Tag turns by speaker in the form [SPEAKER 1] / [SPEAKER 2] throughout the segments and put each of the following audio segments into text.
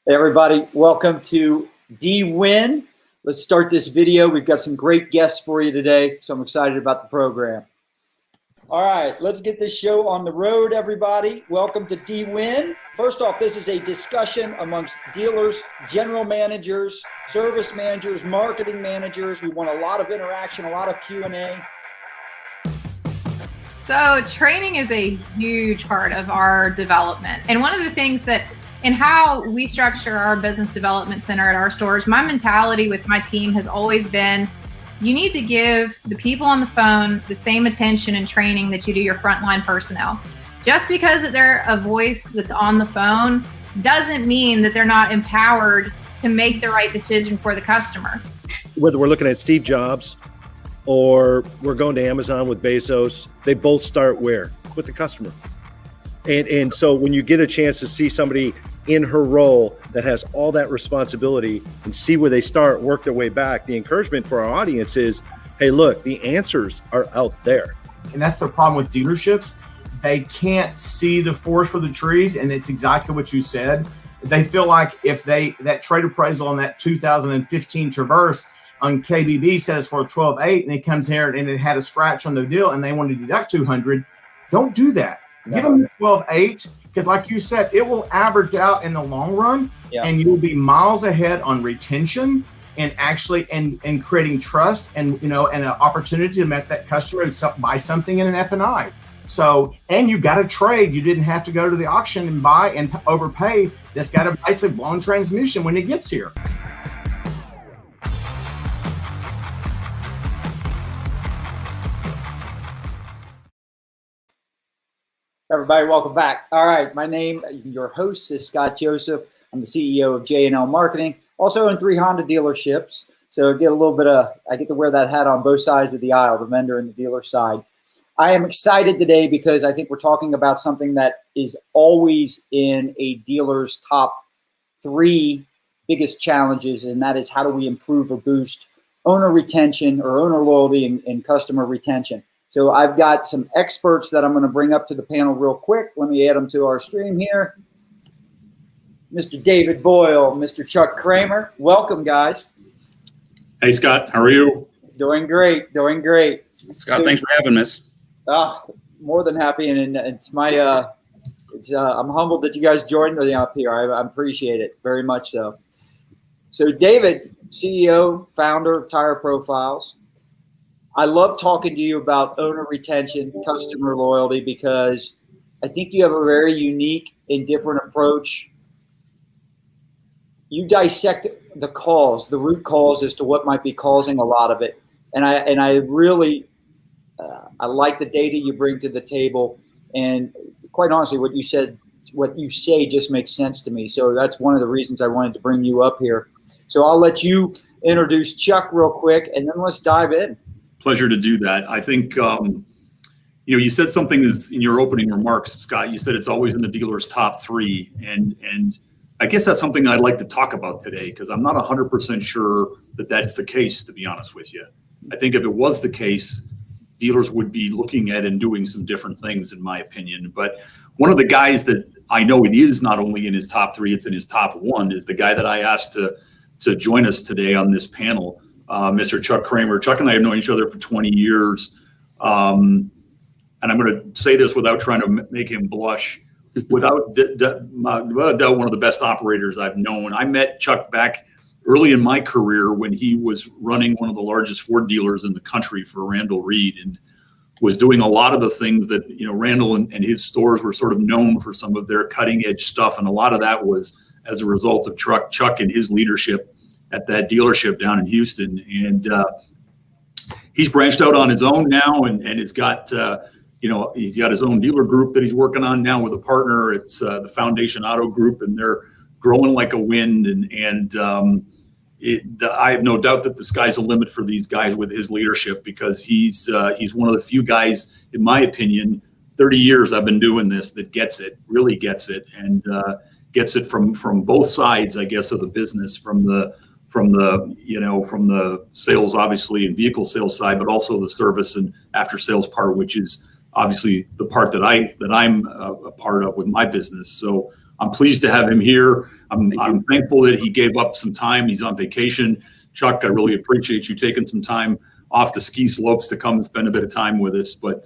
[SPEAKER 1] Hey everybody, welcome to D-Win. Let's start this video. We've got some great guests for you today, so I'm excited about the program. All right, let's get this show on the road, everybody. Welcome to D-Win. First off, this is a discussion amongst dealers, general managers, service managers, marketing managers. We want a lot of interaction, a lot of Q&A.
[SPEAKER 2] So training is a huge part of our development. And one of the things that in how we structure our business development center at our stores, my mentality with my team has always been, you need to give the people on the phone the same attention and training that you do your frontline personnel. Just because they're a voice that's on the phone doesn't mean that they're not empowered to make the right decision for the customer.
[SPEAKER 3] Whether we're looking at Steve Jobs or we're going to Amazon with Bezos, they both start where? With the customer. And so when you get a chance to see somebody in her role that has all that responsibility and see where they start, work their way back, the encouragement for our audience is, hey, look, the answers are out there.
[SPEAKER 4] And that's the problem with dealerships. They can't see the forest for the trees, and it's exactly what you said. They feel like if that trade appraisal on that 2015 Traverse on KBB says for 12.8, and it comes here and it had a scratch on the deal and they want to deduct $200, don't do that. Give them the 12.8, because like you said, it will average out in the long run, and you will be miles ahead on retention and actually and creating trust and and an opportunity to make that customer buy something in an F&I. So, and you got a trade. You didn't have to go to the auction and buy and overpay. That's got a basically blown transmission when it gets here.
[SPEAKER 1] Everybody, welcome back. All right, my name, your host is Scott Joseph. I'm the CEO of J&L Marketing. Also own 3 Honda dealerships. So I get to wear that hat on both sides of the aisle, the vendor and the dealer side. I am excited today because I think we're talking about something that is always in a dealer's top 3 biggest challenges, and that is how do we improve or boost owner retention or owner loyalty and customer retention. So I've got some experts that I'm going to bring up to the panel real quick. Let me add them to our stream here. Mr. David Boyle, Mr. Chuck Kramer. Welcome, guys.
[SPEAKER 5] Hey, Scott. How are you?
[SPEAKER 1] Doing great. Doing great.
[SPEAKER 5] Scott, thanks for having us.
[SPEAKER 1] More than happy. And it's my, I'm humbled that you guys joined me up here. I appreciate it very much so. So David, CEO, founder of Tire Profiles. I love talking to you about owner retention, customer loyalty, because I think you have a very unique and different approach. You dissect the cause, the root cause as to what might be causing a lot of it. And I really, I like the data you bring to the table. And quite honestly, what you say just makes sense to me. So that's one of the reasons I wanted to bring you up here. So I'll let you introduce Chuck real quick, and then let's dive in.
[SPEAKER 5] Pleasure to do that. I think, you said something in your opening remarks, Scott. You said it's always in the dealer's top 3. And I guess that's something I'd like to talk about today, because I'm not 100% sure that that's the case, to be honest with you. I think if it was the case, dealers would be looking at and doing some different things, in my opinion. But one of the guys that I know it is not only in his top 3, it's in his top 1, is the guy that I asked to join us today on this panel. Mr. Chuck Kramer. Chuck and I have known each other for 20 years. And I'm going to say this without trying to make him blush. Without doubt, one of the best operators I've known. I met Chuck back early in my career when he was running one of the largest Ford dealers in the country for Randall Reed, and was doing a lot of the things that, Randall and his stores were sort of known for some of their cutting edge stuff. And a lot of that was as a result of Chuck and his leadership at that dealership down in Houston. And he's branched out on his own now and has got, he's got his own dealer group that he's working on now with a partner. It's the Foundation Auto Group, and they're growing like a wind. I have no doubt that the sky's the limit for these guys with his leadership, because he's one of the few guys, in my opinion, 30 years I've been doing this, that gets it, really gets it, and gets it from both sides, I guess, of the business, from the sales, obviously, and vehicle sales side, but also the service and after sales part, which is obviously the part that I'm a part of with my business. So I'm pleased to have him here. I'm thankful that he gave up some time. He's on vacation. Chuck, I really appreciate you taking some time off the ski slopes to come and spend a bit of time with us. But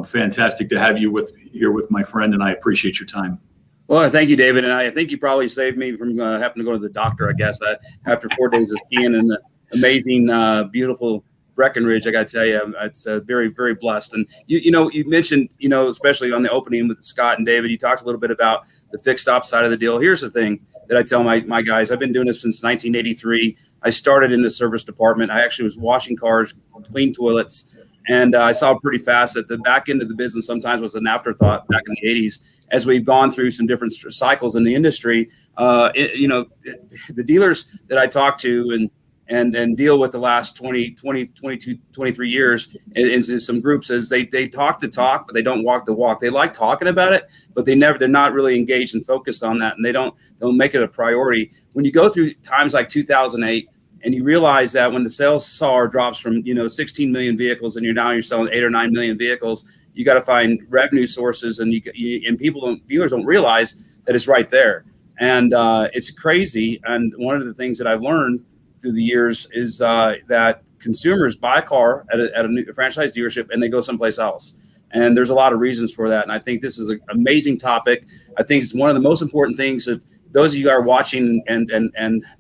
[SPEAKER 5] fantastic to have you here with my friend, and I appreciate your time.
[SPEAKER 6] Well, thank you, David. And I think you probably saved me from having to go to the doctor, I guess, after 4 days of skiing in the amazing, beautiful Breckenridge. I got to tell you, it's very, very blessed. And, you mentioned, especially on the opening with Scott and David, you talked a little bit about the fixed op side of the deal. Here's the thing that I tell my guys. I've been doing this since 1983. I started in the service department. I actually was washing cars, clean toilets. And I saw pretty fast that the back end of the business sometimes was an afterthought back in the 80s. As we've gone through some different cycles in the industry, the dealers that I talk to and deal with the last 20, 22, 23 years in some groups is they talk the talk, but they don't walk the walk. They like talking about it, but they're not really engaged and focused on that. And they don't make it a priority. When you go through times like 2008, and you realize that when the sales SAR drops from 16 million vehicles and you're selling 8 or 9 million vehicles, you got to find revenue sources, and dealers don't realize that it's right there, and it's crazy. And one of the things that I've learned through the years is that consumers buy a car at a new franchise dealership and they go someplace else. And there's a lot of reasons for that. And I think this is an amazing topic. I think it's one of the most important things that those of you that are watching and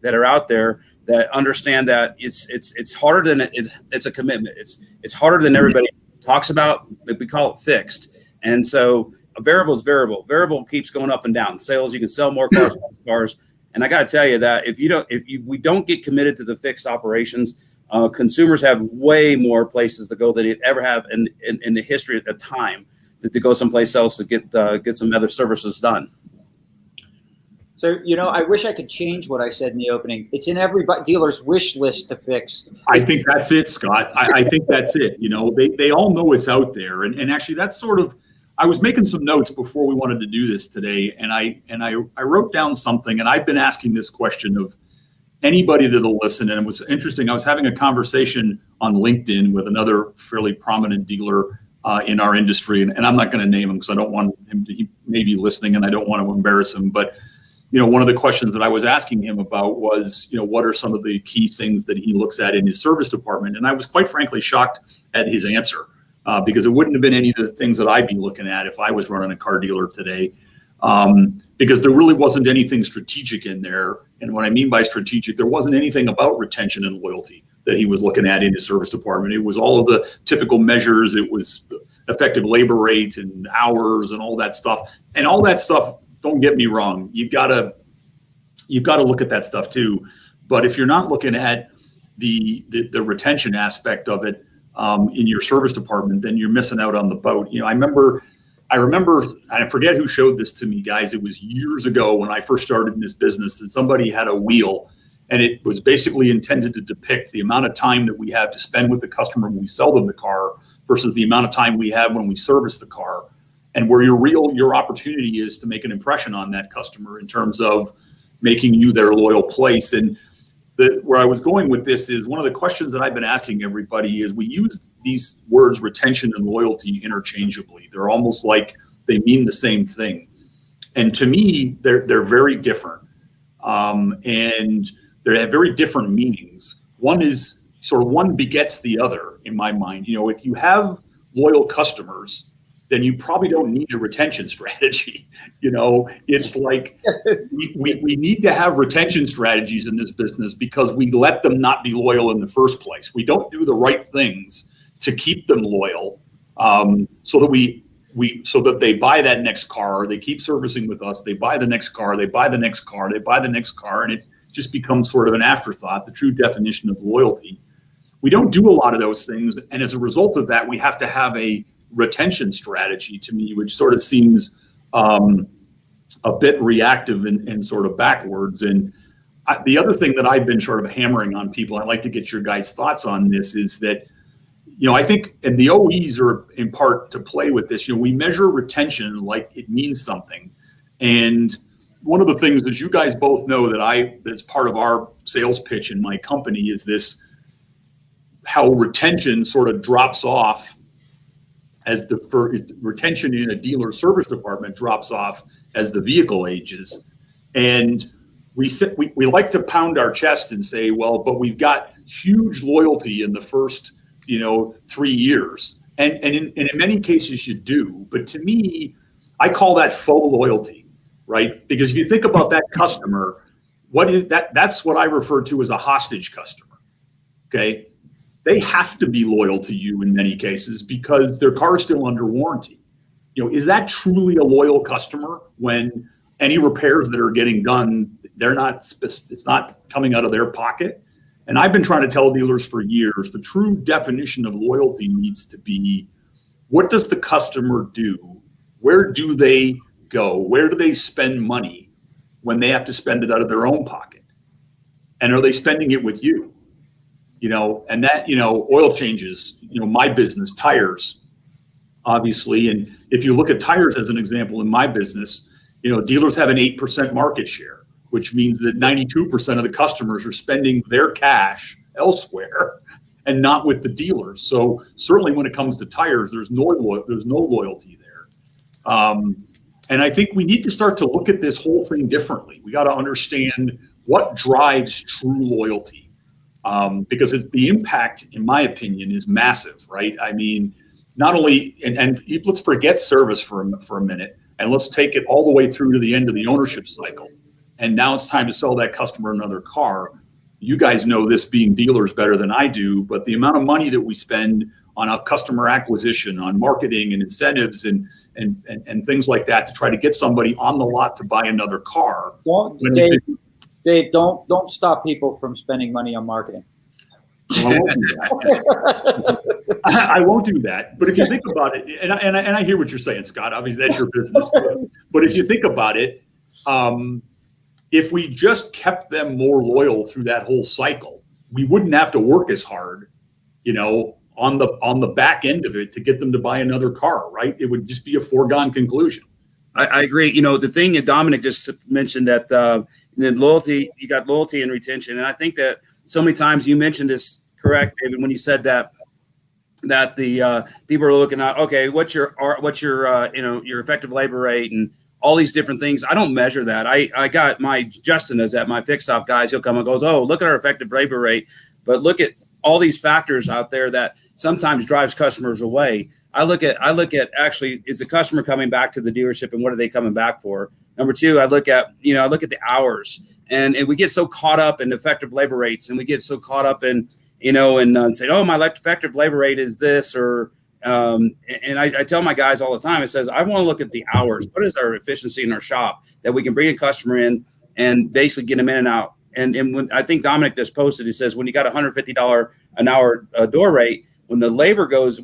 [SPEAKER 6] that are out there that understand that it's harder than it's a commitment. It's harder than everybody talks about. We call it fixed. And so a variable is variable. Variable keeps going up and down. Sales, you can sell more cars. And I got to tell you that if we don't get committed to the fixed operations, consumers have way more places to go than they ever have in the history of time to go someplace else to get some other services done.
[SPEAKER 1] So, I wish I could change what I said in the opening. It's in every dealer's wish list to fix.
[SPEAKER 5] I think that's it, Scott. I think that's it. They all know it's out there. And actually, that's sort of, I was making some notes before we wanted to do this today. And I wrote down something, and I've been asking this question of anybody that'll listen. And it was interesting. I was having a conversation on LinkedIn with another fairly prominent dealer in our industry. And I'm not going to name him because I don't want him to, he may be listening and I don't want to embarrass him. But one of the questions that I was asking him about was, what are some of the key things that he looks at in his service department? And I was quite frankly shocked at his answer because it wouldn't have been any of the things that I'd be looking at if I was running a car dealer today, because there really wasn't anything strategic in there. And what I mean by strategic, there wasn't anything about retention and loyalty that he was looking at in his service department. It was all of the typical measures. It was effective labor rate and hours and all that stuff. And all that stuff, don't get me wrong, you've got to look at that stuff too. But if you're not looking at the retention aspect of it in your service department, then you're missing out on the boat. I remember, I forget who showed this to me, guys. It was years ago when I first started in this business, and somebody had a wheel, and it was basically intended to depict the amount of time that we have to spend with the customer when we sell them the car versus the amount of time we have when we service the car. And where your opportunity is to make an impression on that customer in terms of making you their loyal place. And where I was going with this is one of the questions that I've been asking everybody is we use these words retention and loyalty interchangeably. They're almost like they mean the same thing. And to me, they're very different. And they have very different meanings. One begets the other in my mind. If you have loyal customers, then you probably don't need a retention strategy. It's like we need to have retention strategies in this business because we let them not be loyal in the first place. We don't do the right things to keep them loyal, so that they buy that next car, they keep servicing with us, they buy the next car, they buy the next car, they buy the next car, and it just becomes sort of an afterthought, the true definition of loyalty. We don't do a lot of those things, and as a result of that, we have to have a retention strategy, to me, which sort of seems a bit reactive and sort of backwards. And the other thing that I've been sort of hammering on people, I'd like to get your guys' thoughts on this, is that, I think, and the OEs are in part to play with this, we measure retention like it means something. And one of the things that you guys both know that's part of our sales pitch in my company is this, how retention sort of drops off as retention in a dealer service department drops off as the vehicle ages. And we like to pound our chest and say, well, but we've got huge loyalty in the first 3 years. And in many cases you do. But to me, I call that faux loyalty, right? Because if you think about that customer, what is that? That's what I refer to as a hostage customer. Okay. They have to be loyal to you in many cases because their car is still under warranty. Is that truly a loyal customer when any repairs that are getting done, it's not coming out of their pocket? And I've been trying to tell dealers for years, the true definition of loyalty needs to be, what does the customer do? Where do they go? Where do they spend money when they have to spend it out of their own pocket? And are they spending it with you? And that, oil changes, my business, tires, obviously. And if you look at tires as an example in my business, dealers have an 8% market share, which means that 92% of the customers are spending their cash elsewhere and not with the dealers. So certainly when it comes to tires, there's no loyalty there. And I think we need to start to look at this whole thing differently. We got to understand what drives true loyalty. Because the impact, in my opinion, is massive, right? I mean, not only, and let's forget service for a minute, and let's take it all the way through to the end of the ownership cycle. And now it's time to sell that customer another car. You guys know this being dealers better than I do, but the amount of money that we spend on a customer acquisition, on marketing and incentives and things like that to try to get somebody on the lot to buy another car.
[SPEAKER 1] Well, Dave, don't stop people from spending money on marketing.
[SPEAKER 5] Well, I won't do that. But if you think about it, and I hear what you're saying, Scott, obviously that's your business. But if you think about it, if we just kept them more loyal through that whole cycle, we wouldn't have to work as hard, on the back end of it to get them to buy another car, right? It would just be a foregone conclusion.
[SPEAKER 6] I agree. The thing that Dominic just mentioned that then loyalty, you got loyalty and retention. And I think that so many times you mentioned this, correct, David, when you said that the people are looking at, okay, what's your your effective labor rate and all these different things. I don't measure that. I got Justin is at my fixed op guys. He'll come and goes, oh, look at our effective labor rate, but look at all these factors out there that sometimes drives customers away. I look at actually, is the customer coming back to the dealership and what are they coming back for? Number two, I look at the hours and we get so caught up in effective labor rates and we get so caught up in, say, oh, my effective labor rate is this and I tell my guys all the time, it says, I want to look at the hours. What is our efficiency in our shop that we can bring a customer in and basically get them in and out? And when I think Dominic just posted, he says, when you got $150 an hour door rate, when the labor goes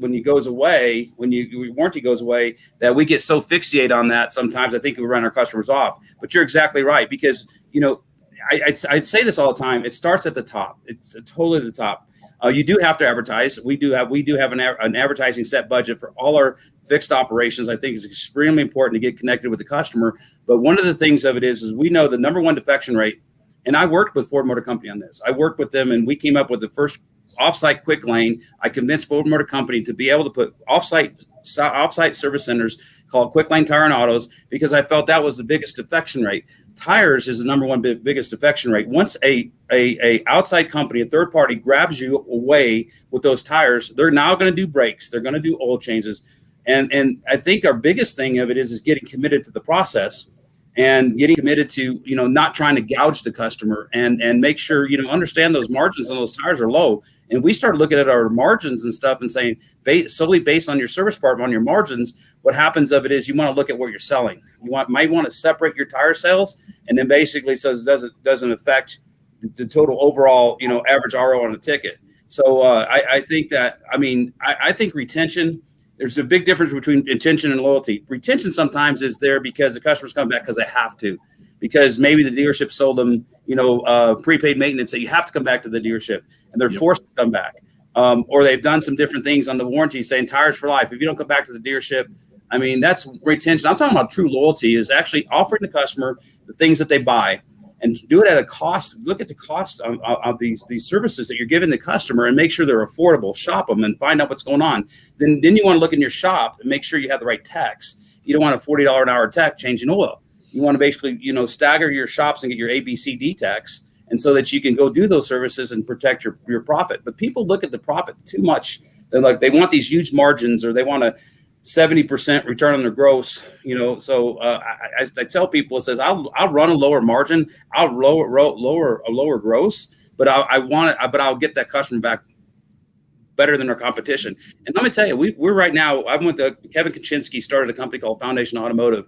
[SPEAKER 6] away, when your warranty goes away, that we get so fixated on that sometimes I think we run our customers off. But you're exactly right, because I'd say this all the time. It starts at the top. It's totally at the top. You do have to advertise. We do have an advertising set budget for all our fixed operations. I think it's extremely important to get connected with the customer. But one of the things of it is we know the number one defection rate. And I worked with Ford Motor Company on this. I worked with them, and we came up with the first offsite quick lane. I convinced Ford Motor Company to be able to put offsite service centers called Quick Lane Tire and Autos, because I felt that was the biggest defection rate. Tires is the number one biggest defection rate. Once a outside company, a third party, grabs you away with those tires, they're now going to do brakes. They're going to do oil changes. And I think our biggest thing of it is getting committed to the process and getting committed to, not trying to gouge the customer and make sure, understand those margins on those tires are low. And we started looking at our margins and stuff and saying, solely based on your service part, on your margins, what happens of it is you want to look at what you're selling. Might want to separate your tire sales, and then basically says it doesn't affect the total overall, average RO on a ticket. So I think that, I think retention, there's a big difference between retention and loyalty. Retention sometimes is there because the customers come back because they have to, because maybe the dealership sold them, prepaid maintenance that you have to come back to the dealership and they're forced to come back. Or they've done some different things on the warranty saying tires for life. If you don't come back to the dealership, that's retention. I'm talking about true loyalty is actually offering the customer the things that they buy. and do it at a cost. Look at the cost of these services that you're giving the customer and make sure they're affordable. Shop them and find out what's going on. Then you want to look in your shop and make sure you have the right techs. You don't want a $40 an hour tech changing oil. You want to basically, stagger your shops and get your A, B, C, D techs, and so that you can go do those services and protect your profit. But people look at the profit too much. They want these huge margins, or they want a 70% return on their gross, So I tell people, it says I'll run a lower margin, I'll lower a lower gross, but I'll get that customer back better than our competition. And let me tell you, we're right now. I went to Kevin Kaczynski started a company called Foundation Automotive.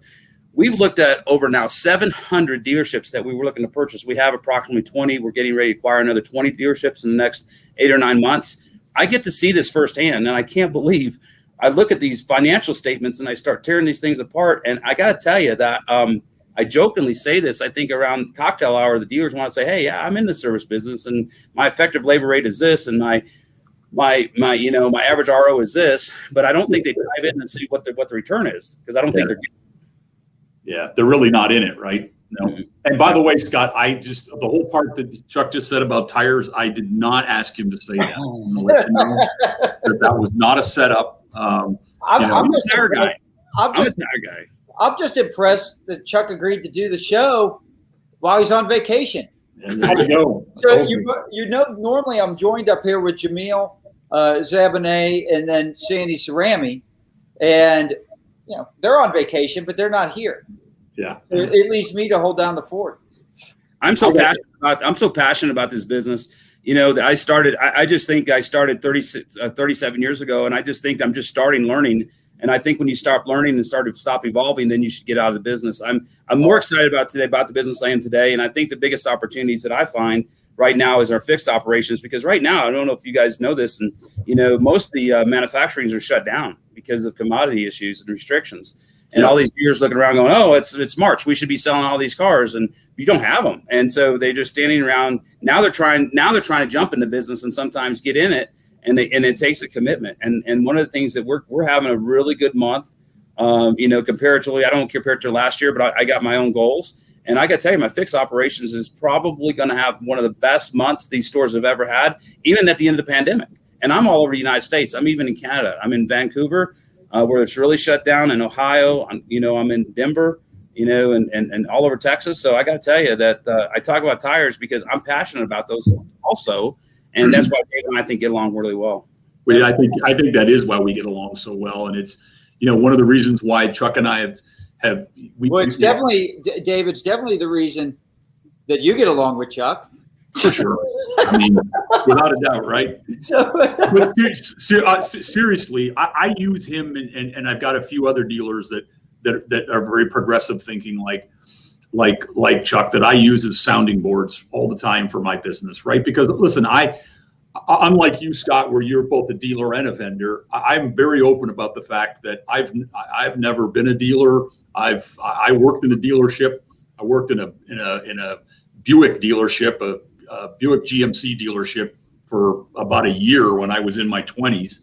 [SPEAKER 6] We've looked at over now 700 dealerships that we were looking to purchase. We have approximately 20. We're getting ready to acquire another 20 dealerships in the next 8 or 9 months. I get to see this firsthand, and I can't believe. I look at these financial statements and I start tearing these things apart. And I got to tell you that I jokingly say this. I think around cocktail hour, the dealers want to say, "Hey, yeah, I'm in the service business, and my effective labor rate is this, and my average RO is this." But I don't think they dive in and see what the return is, because I don't think they're getting.
[SPEAKER 5] Yeah, they're really not in it, right? No.
[SPEAKER 6] Mm-hmm.
[SPEAKER 5] And by the way, Scott, the whole part that Chuck just said about tires, I did not ask him to say that. I'm gonna let you know that was not a setup.
[SPEAKER 1] I'm
[SPEAKER 6] just a tire guy. I'm a tire guy.
[SPEAKER 1] I'm just impressed that Chuck agreed to do the show while he's on vacation.
[SPEAKER 5] And there you go.
[SPEAKER 1] So normally I'm joined up here with Jamil Zabaneh and then Sandy Cerami, and they're on vacation, but they're not here.
[SPEAKER 5] Yeah,
[SPEAKER 1] so it leaves me to hold down the fort.
[SPEAKER 6] I'm so passionate about this business. I just think I started 37 years ago, and I just think I'm just starting learning. And I think when you start learning and stop evolving, then you should get out of the business. I'm more excited about the business I am today. And I think the biggest opportunities that I find right now is our fixed operations, because right now, I don't know if you guys know this, and most of the manufacturings are shut down because of commodity issues and restrictions. And all these dealers looking around going, "Oh, it's March. We should be selling all these cars," and you don't have them. And so they're just standing around. Now they're trying to jump into business and sometimes get in it, and it takes a commitment. And one of the things that we're having a really good month, comparatively. I don't compare it to last year, but I got my own goals. And I got to tell you, my fixed operations is probably going to have one of the best months these stores have ever had, even at the end of the pandemic. And I'm all over the United States. I'm even in Canada. I'm in Vancouver, where it's really shut down, in Ohio. I'm in Denver, and all over Texas. So I got to tell you that I talk about tires because I'm passionate about those also. And that's why Dave and I think get along really well.
[SPEAKER 5] Well, I think that is why we get along so well. And it's, one of the reasons why Chuck and I have
[SPEAKER 1] definitely, Dave, it's definitely the reason that you get along with Chuck.
[SPEAKER 5] For sure. I mean, without a doubt, right? But seriously, I use him, and I've got a few other dealers that are very progressive thinking, like Chuck, that I use as sounding boards all the time for my business, right? Because listen, unlike you, Scott, where you're both a dealer and a vendor, I'm very open about the fact that I've never been a dealer. I worked in a dealership. I worked in a Buick dealership, a Buick GMC dealership for about a year when I was in my 20s,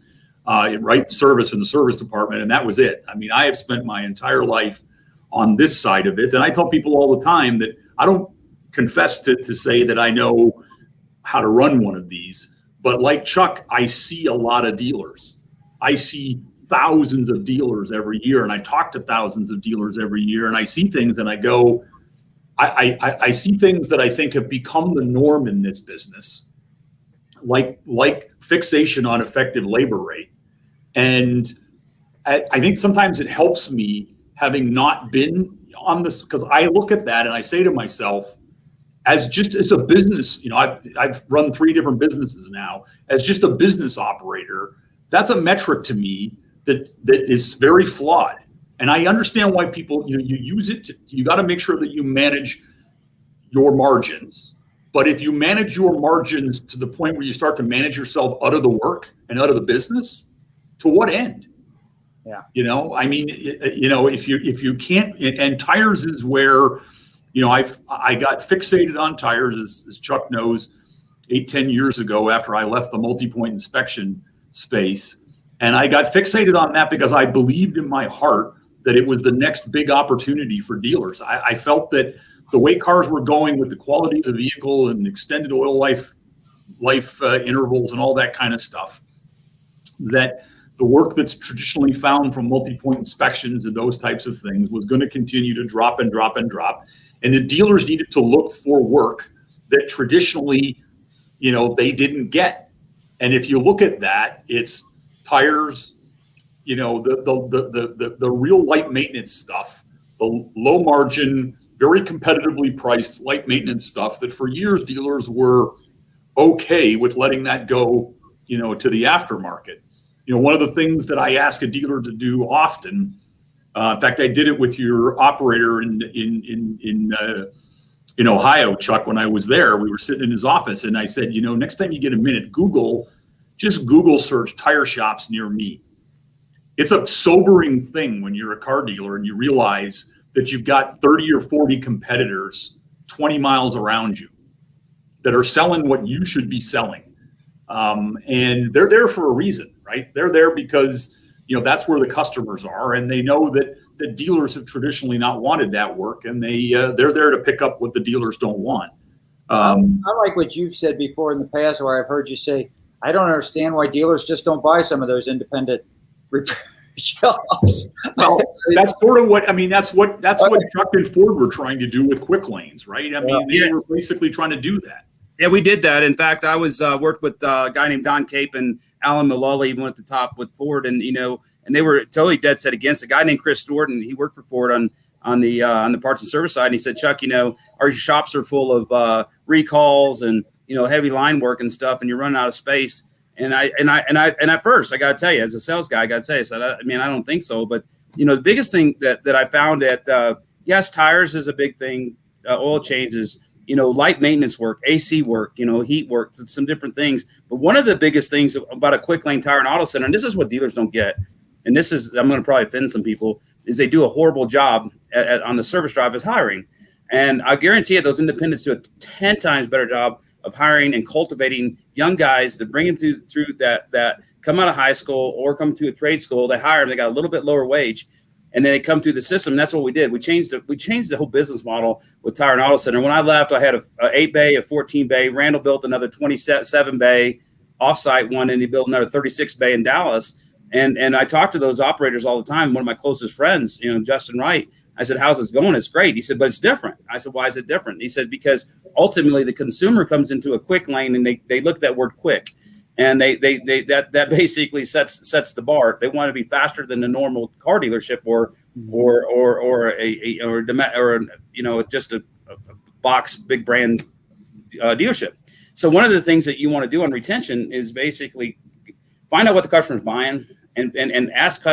[SPEAKER 5] service in the service department, and that was it. I mean, I have spent my entire life on this side of it, and I tell people all the time that I don't confess to say that I know how to run one of these, but like Chuck, I see a lot of dealers. I see thousands of dealers every year, and I talk to thousands of dealers every year, and I see things and I go, I see things that I think have become the norm in this business, like fixation on effective labor rate. And I think sometimes it helps me, having not been on this, because I look at that and I say to myself, as a business, I've run 3 different businesses now, as just a business operator, that's a metric to me that is very flawed. And I understand why people, you use it. You got to make sure that you manage your margins. But if you manage your margins to the point where you start to manage yourself out of the work and out of the business, to what end?
[SPEAKER 1] Yeah.
[SPEAKER 5] I mean, if you can't, and tires is where, I got fixated on tires, as Chuck knows, 8-10 years ago after I left the multi-point inspection space. And I got fixated on that because I believed in my heart that it was the next big opportunity for dealers. I felt that the way cars were going with the quality of the vehicle and extended oil life intervals and all that kind of stuff, that the work that's traditionally found from multi-point inspections and those types of things was going to continue to drop and drop and drop. And the dealers needed to look for work that traditionally, they didn't get. And if you look at that, it's tires, the real light maintenance stuff, the low margin, very competitively priced light maintenance stuff that for years dealers were okay with letting that go, to the aftermarket. One of the things that I ask a dealer to do often, in fact, I did it with your operator in Ohio, Chuck, when I was there. We were sitting in his office and I said, next time you get a minute, just Google search tire shops near me. It's a sobering thing when you're a car dealer and you realize that you've got 30 or 40 competitors 20 miles around you that are selling what you should be selling. And they're there for a reason, right? They're there because, that's where the customers are. And they know that the dealers have traditionally not wanted that work. And they're there to pick up what the dealers don't want.
[SPEAKER 1] I like what you've said before in the past, where I've heard you say, I don't understand why dealers just don't buy some of those independent repair shops.
[SPEAKER 5] Well, that's sort of what Chuck and Ford were trying to do with quick lanes, right? They were basically trying to do that.
[SPEAKER 6] Yeah, we did that. In fact, I was worked with a guy named Don Cape and Alan Mullally, even at the top with Ford, and and they were totally dead set against a guy named Chris Thornton. He worked for Ford on the parts and service side, and he said, Chuck, our shops are full of recalls and heavy line work and stuff, and you're running out of space. And at first, I got to tell you, as a sales guy, I got to tell you, so I don't think so. But the biggest thing that I found at yes, tires is a big thing, oil changes. Light maintenance work, AC work, heat work, some different things. But one of the biggest things about a quick lane tire and auto center, and this is what dealers don't get, and this is, I'm going to probably offend some people, is they do a horrible job on the service drive is hiring. And I guarantee you those independents do a 10 times better job of hiring and cultivating young guys to bring them through that come out of high school or come to a trade school. They hire them, they got a little bit lower wage, and then they come through the system. And that's what we did. We changed the whole business model with Tire and Auto Center. When I left, I had a 8 bay, a 14 bay. Randall built another 27 bay offsite one, and he built another 36 bay in Dallas. And I talked to those operators all the time. One of my closest friends, Justin Wright, I said, how's it going? It's great. He said, but it's different. I said, why is it different? He said, because ultimately the consumer comes into a quick lane and they look at that word quick. And that basically sets the bar. They want to be faster than the normal car dealership or just a box big brand dealership. So one of the things that you want to do on retention is basically find out what the customer's buying and ask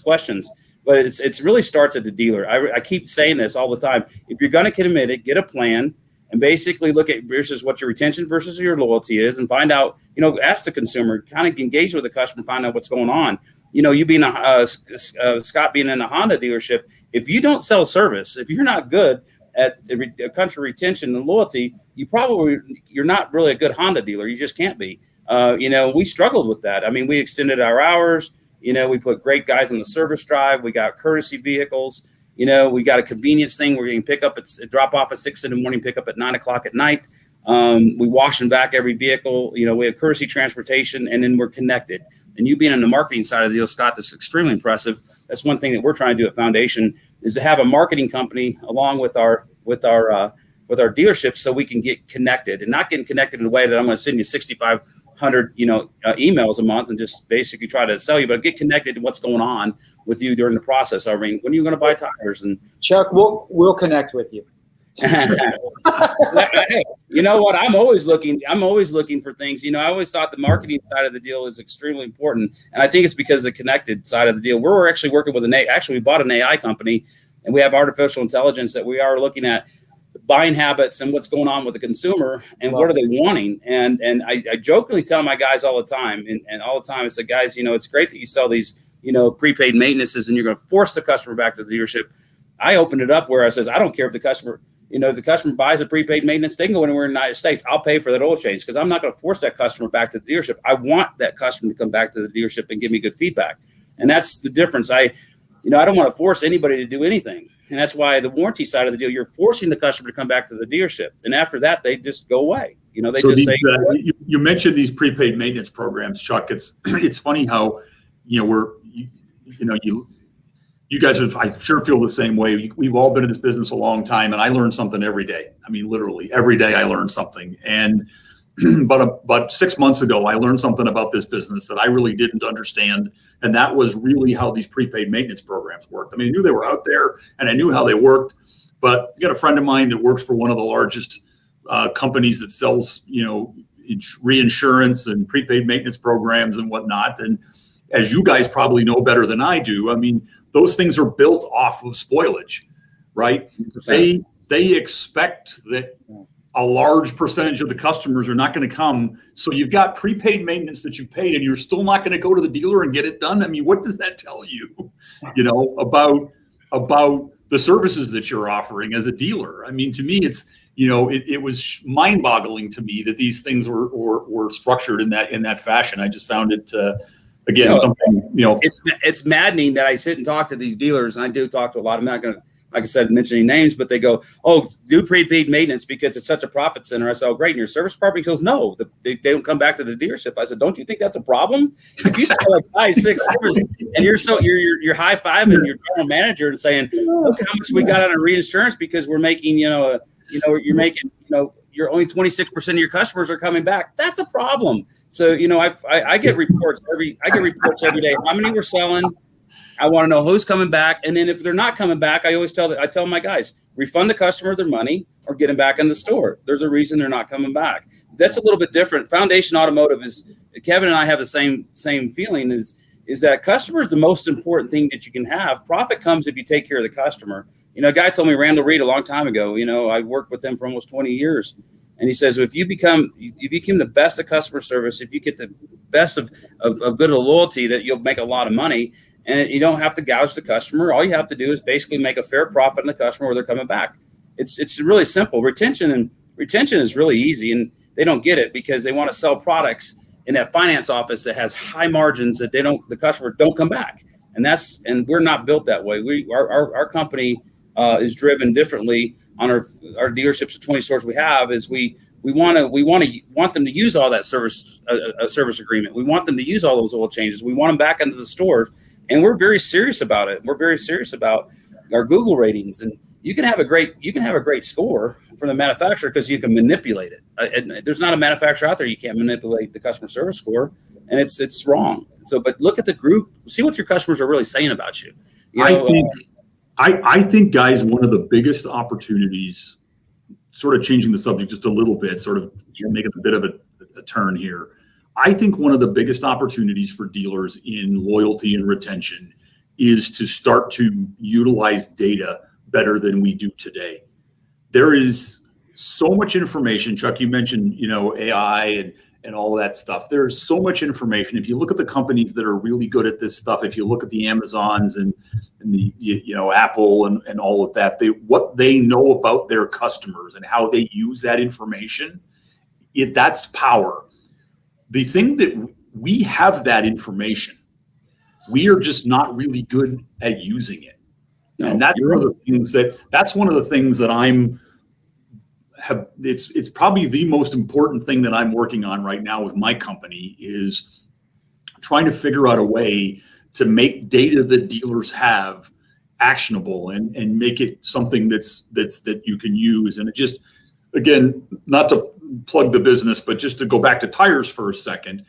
[SPEAKER 6] questions. But it really starts at the dealer. I keep saying this all the time. If you're going to commit it, get a plan. And basically look at versus what your retention versus your loyalty is, and find out, ask the consumer, kind of engage with the customer, find out what's going on. You being Scott being in a Honda dealership, if you don't sell service, if you're not good at country retention and loyalty, you're not really a good Honda dealer. You just can't be. We struggled with that. We extended our hours. We put great guys on the service drive. We got courtesy vehicles. We got a convenience thing where you can pick up drop off at 6 a.m, pick up at 9 o'clock at night. We wash and vac every vehicle. We have courtesy transportation, and then we're connected. And you being on the marketing side of the deal, Scott, that's extremely impressive. That's one thing that we're trying to do at Foundation is to have a marketing company along with our dealerships, so we can get connected, and not getting connected in a way that I'm going to send you 6,500 emails a month and just basically try to sell you, but get connected to what's going on with you during the process. When are you going to buy tires? And
[SPEAKER 1] Chuck, we'll connect with you.
[SPEAKER 6] You know what? I'm always looking for things. I always thought the marketing side of the deal is extremely important, and I think it's because of the connected side of the deal. We're actually working with we bought an AI company, and we have artificial intelligence that we are looking at buying habits and what's going on with the consumer and what are they wanting. And I jokingly tell my guys all the time, and all the time I say, guys, it's great that you sell these, prepaid maintenances and you're going to force the customer back to the dealership. I opened it up where I says, I don't care if the customer, if the customer buys a prepaid maintenance, they can go anywhere in the United States. I'll pay for that oil change because I'm not going to force that customer back to the dealership. I want that customer to come back to the dealership and give me good feedback. And that's the difference. I don't want to force anybody to do anything. And that's why the warranty side of the deal, you're forcing the customer to come back to the dealership. And after that, they just go away. They
[SPEAKER 5] so
[SPEAKER 6] just say,
[SPEAKER 5] you mentioned these prepaid maintenance programs, Chuck. It's funny how, you guys I sure feel the same way. We've all been in this business a long time, and I learn something every day. I mean, literally every day I learn something. And but 6 months ago, I learned something about this business that I really didn't understand. And that was really how these prepaid maintenance programs worked. I mean, I knew they were out there and I knew how they worked, but I got a friend of mine that works for one of the largest companies that sells, reinsurance and prepaid maintenance programs and whatnot. And as you guys probably know better than I do, I mean, those things are built off of spoilage, right? 100%. They expect that a large percentage of the customers are not going to come. So you've got prepaid maintenance that you've paid and you're still not going to go to the dealer and get it done. I mean, what does that tell you, about the services that you're offering as a dealer? I mean, to me, it's, it was mind boggling to me that these things were structured in that fashion. I just found it, again, something,
[SPEAKER 6] it's maddening that I sit and talk to these dealers, and I do talk to a lot. I'm not going to, like I said, mention any names, but they go, "Oh, do prepaid maintenance because it's such a profit center." I said, "Oh, great." And your service department goes, "No, they don't come back to the dealership." I said, "Don't you think that's a problem? If you sell like 5-6 service and you're high fiving your general manager and saying, look how much we got on a reinsurance because we're making, you're only 26% of your customers are coming back. That's a problem." So, I get reports every day. How many we're selling? I want to know who's coming back. And then if they're not coming back, I tell my guys, refund the customer their money or get them back in the store. There's a reason they're not coming back. That's a little bit different. Foundation Automotive Kevin and I have the same feeling is that customer is the most important thing that you can have. Profit comes if you take care of the customer. A guy told me, Randall Reed, a long time ago, I worked with him for almost 20 years. And he says, if you become the best of customer service, if you get the best of good loyalty, that you'll make a lot of money. And you don't have to gouge the customer. All you have to do is basically make a fair profit on the customer where they're coming back. It's really simple. Retention is really easy, and they don't get it because they want to sell products in that finance office that has high margins that the customer don't come back. And we're not built that way. Our company is driven differently on our dealerships of 20 stores we have. Is we want them to use all that service agreement. We want them to use all those oil changes. We want them back into the stores. And we're very serious about it. We're very serious about our Google ratings. And you can have a great score from the manufacturer because you can manipulate it. There's not a manufacturer out there you can't manipulate the customer service score, and it's wrong. So, but look at the group, see what your customers are really saying about you.
[SPEAKER 5] I think, guys, one of the biggest opportunities, sort of changing the subject just a little bit, sort of making a bit of a turn here. I think one of the biggest opportunities for dealers in loyalty and retention is to start to utilize data better than we do today. There is so much information. Chuck, you mentioned, AI and all of that stuff. There's so much information. If you look at the companies that are really good at this stuff, if you look at the Amazons and the, Apple and all of that, what they know about their customers and how they use that information, that's power. The thing that we have that information, we are just not really good at using it. No, and that's one of the things that it's probably the most important thing that I'm working on right now with my company is trying to figure out a way to make data that dealers have actionable and make it something that you can use. And it just, again, not to plug the business, but just to go back to tires for a second,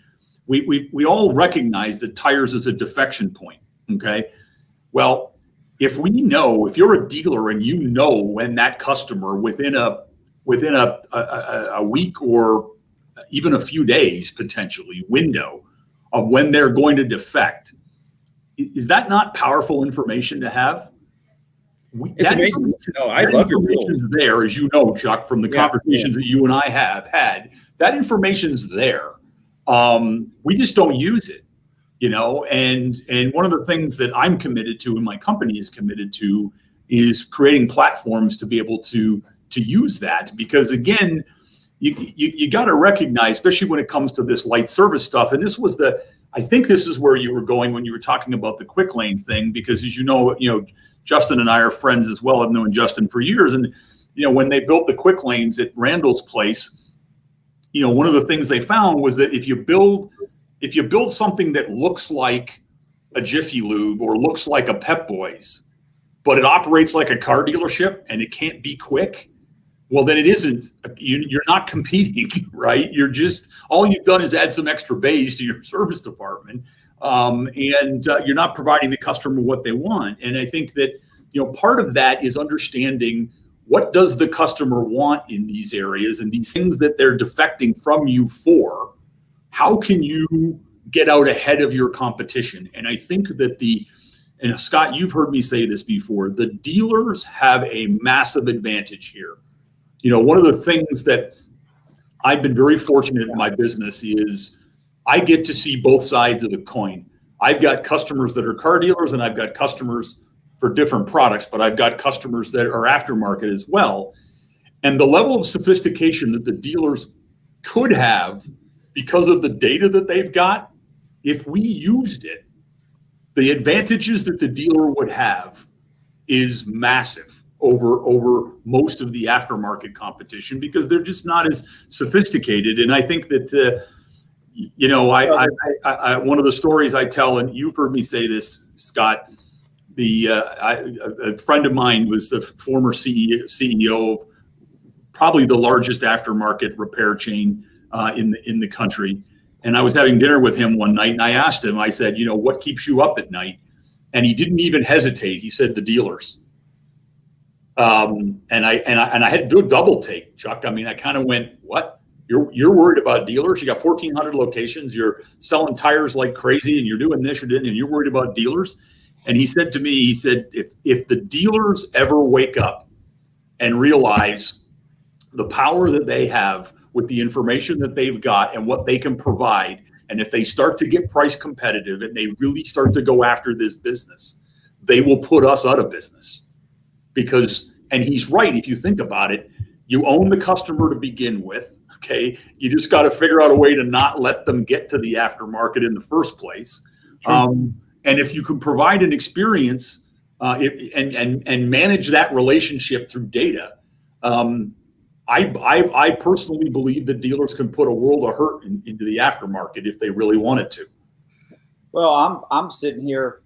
[SPEAKER 5] we all recognize that tires is a defection point. Okay. Well, if you're a dealer and you know when that customer within a week or even a few days potentially window of when they're going to defect, is that not powerful information to have?
[SPEAKER 6] It's amazing. I love your
[SPEAKER 5] information's there, as you know, Chuck, from the conversations that you and I have had. That information's there. We just don't use it, And one of the things that I'm committed to, and my company is committed to, is creating platforms to be able to use that. Because again, you got to recognize, especially when it comes to this light service stuff. And this was I think this is where you were going when you were talking about the quick lane thing, because as you know, Justin and I are friends as well. I've known Justin for years. And, when they built the quick lanes at Randall's place, one of the things they found was that if you build something that looks like a Jiffy Lube or looks like a Pep Boys, but it operates like a car dealership and it can't be quick, well, then it isn't. You're not competing, right? All you've done is add some extra bays to your service department, and you're not providing the customer what they want. And I think that part of that is understanding what does the customer want in these areas and these things that they're defecting from you for. How can you get out ahead of your competition? And I think that and Scott, you've heard me say this before, the dealers have a massive advantage here. One of the things that I've been very fortunate in my business is I get to see both sides of the coin. I've got customers that are car dealers and I've got customers for different products, but I've got customers that are aftermarket as well. And the level of sophistication that the dealers could have because of the data that they've got, if we used it, the advantages that the dealer would have is massive over most of the aftermarket competition, because they're just not as sophisticated. And I think that, one of the stories I tell, and you've heard me say this, Scott, a friend of mine was the former CEO of probably the largest aftermarket repair chain in the country. And I was having dinner with him one night and I asked him, I said, what keeps you up at night? And he didn't even hesitate. He said, the dealers. And I had to do a double take, Chuck. I mean, I kind of went, what? You're worried about dealers? You got 1,400 locations. You're selling tires like crazy and you're doing this, and you're worried about dealers? And he said to me, if the dealers ever wake up and realize the power that they have with the information that they've got and what they can provide, and if they start to get price competitive and they really start to go after this business, they will put us out of business. Because, and he's right, if you think about it, you own the customer to begin with, okay? You just got to figure out a way to not let them get to the aftermarket in the first place. And if you can provide an experience and manage that relationship through data, I personally believe that dealers can put a world of hurt into the aftermarket if they really wanted to.
[SPEAKER 1] Well, I'm sitting here,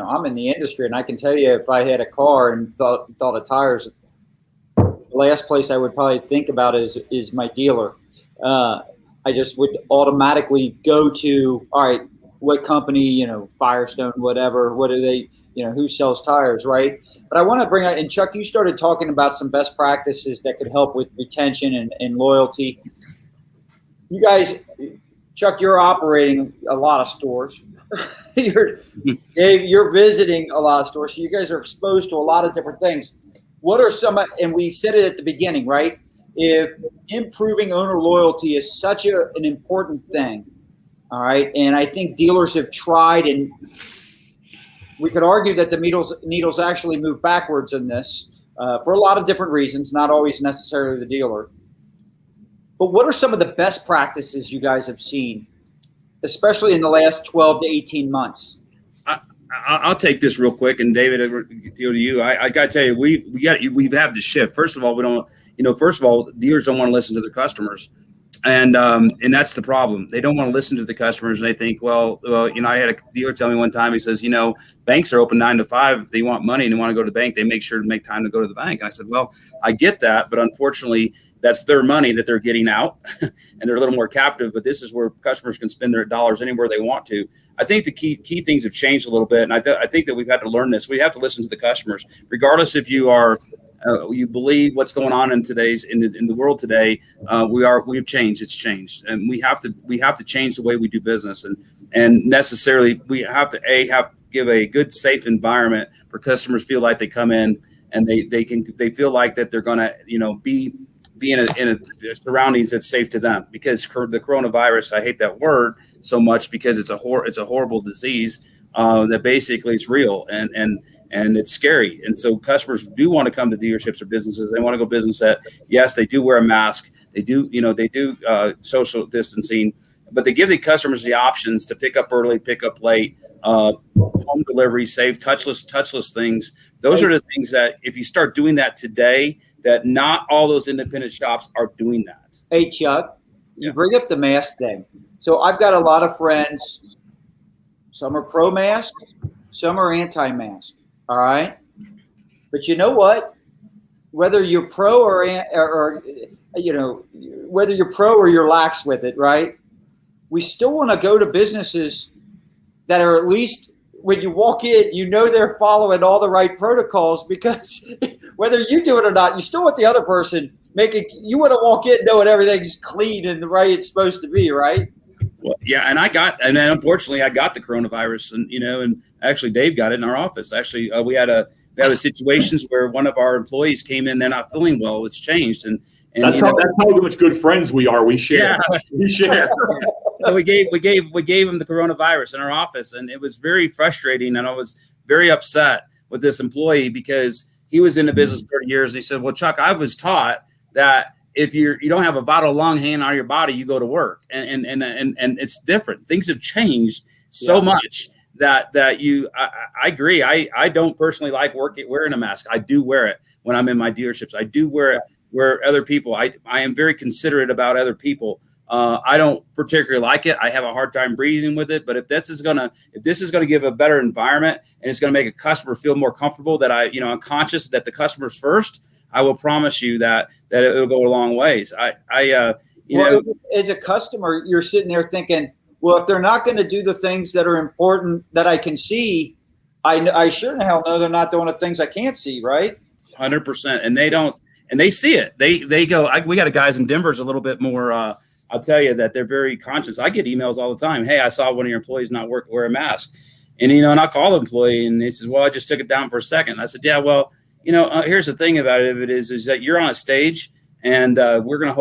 [SPEAKER 1] I'm in the industry, and I can tell you, if I had a car and thought of tires, the last place I would probably think about is my dealer. I just would automatically go to, all right, what company, Firestone, whatever, what do they, who sells tires, right? But I want to bring out, and Chuck, you started talking about some best practices that could help with retention and loyalty. You guys, Chuck, you're operating a lot of stores. You're visiting a lot of stores, so you guys are exposed to a lot of different things. What are some, and we said it at the beginning, right? If improving owner loyalty is such an important thing, all right, and I think dealers have tried, and we could argue that the needles actually move backwards in this for a lot of different reasons, not always necessarily the dealer. But what are some of the best practices you guys have seen, especially in the last 12 to 18 months?
[SPEAKER 6] I'll take this real quick, and David, to you. I got to tell you, we've had to shift. First of all, we don't. First of all, dealers don't want to listen to the customers. And that's the problem. They don't want to listen to the customers, and they think, well, I had a dealer tell me one time, he says, banks are open 9 to 5. If they want money and they want to go to the bank, they make sure to make time to go to the bank. And I said, well, I get that, but unfortunately, that's their money that they're getting out, and they're a little more captive. But this is where customers can spend their dollars anywhere they want to. I think the key things have changed a little bit, and I think that we've had to learn this. We have to listen to the customers, regardless if you are. You believe what's going on in the world today. We've changed. It's changed, and we have to change the way we do business, and necessarily we have to give a good, safe environment for customers feel like they come in and they feel like that they're going to be in a surroundings that's safe to them, because the coronavirus, I hate that word so much because it's a horrible disease that basically it's real and it's scary. And so customers do want to come to dealerships or businesses. They want to go business that, yes, they do wear a mask. They do social distancing, but they give the customers the options to pick up early, pick up late, home delivery, save touchless things. Those are the things that if you start doing that today, that not all those independent shops are doing that.
[SPEAKER 1] Hey, Chuck, you bring up the mask thing. So I've got a lot of friends. Some are pro-mask, some are anti-mask. All right. But you know what? Whether you're pro or whether you're pro or you're lax with it, right? We still want to go to businesses that are at least when you walk in, you know they're following all the right protocols, because whether you do it or not, you still want the other person you want to walk in knowing everything's clean and the way it's supposed to be, right?
[SPEAKER 6] Well, yeah, and then unfortunately I got the coronavirus, and actually Dave got it in our office. Actually, we had situations where one of our employees came in, they're not feeling well. It's changed, and
[SPEAKER 5] that's how much good friends we are. We share. Yeah. We share.
[SPEAKER 6] So we gave him the coronavirus in our office, and it was very frustrating, and I was very upset with this employee because he was in the business 30 years, and he said, "Well, Chuck, I was taught that if you don't have a vital lung hanging on your body, you go to work, and it's different. Things have changed so much that I agree. I don't personally like wearing a mask. I do wear it when I'm in my dealerships. I do wear it where other people. I am very considerate about other people. I don't particularly like it. I have a hard time breathing with it. But if this is gonna give a better environment and it's gonna make a customer feel more comfortable, that I'm conscious that the customer's first, I will promise you that it'll go a long ways.
[SPEAKER 1] As a customer, you're sitting there thinking, well, if they're not going to do the things that are important that I can see, I sure in hell know they're not doing the things I can't see, right?
[SPEAKER 6] 100%. And they don't, and they see it. They go, we got guys in Denver's a little bit more, I'll tell you that they're very conscious. I get emails all the time. Hey, I saw one of your employees not wear a mask. And, and I'll call the employee and he says, well, I just took it down for a second. And I said, yeah, well, here's the thing about it is that you're on a stage, and we got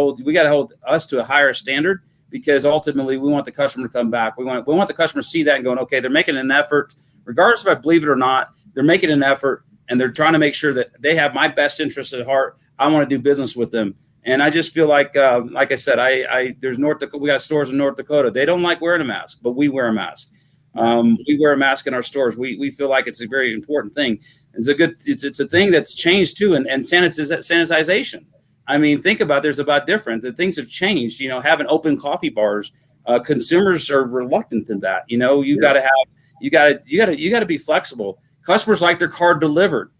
[SPEAKER 6] to hold us to a higher standard, because ultimately we want the customer to come back. We want the customer to see that and going, okay, they're making an effort, regardless if I believe it or not, they're making an effort, and they're trying to make sure that they have my best interest at heart. I want to do business with them. And I just feel like I said, there's we got stores in North Dakota. They don't like wearing a mask, but we wear a mask. We wear a mask in our stores. We feel like it's a very important thing. It's a thing that's changed too. And sanitization. I mean, think about, there's about different. The things have changed, having open coffee bars, consumers are reluctant to that. You got to be flexible. Customers like their car delivered.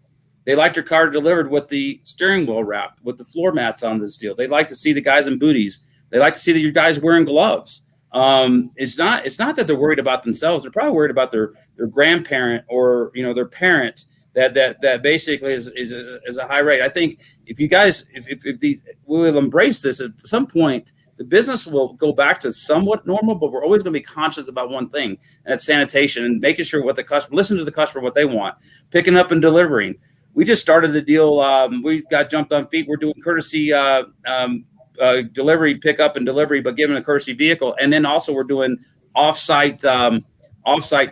[SPEAKER 6] They like their car delivered with the steering wheel wrapped, with the floor mats on this deal. They like to see the guys in booties. They like to see that you guys wearing gloves. It's not that they're worried about themselves. They're probably worried about their grandparent or their parent that basically is a high rate. I think if you guys we will embrace this at some point, the business will go back to somewhat normal, but we're always going to be conscious about one thing, and that's sanitation, and making sure listen to the customer, what they want, picking up and delivering. We just started the deal. We got jumped on feet. We're doing courtesy delivery, pickup and delivery, but giving a courtesy vehicle. And then also we're doing offsite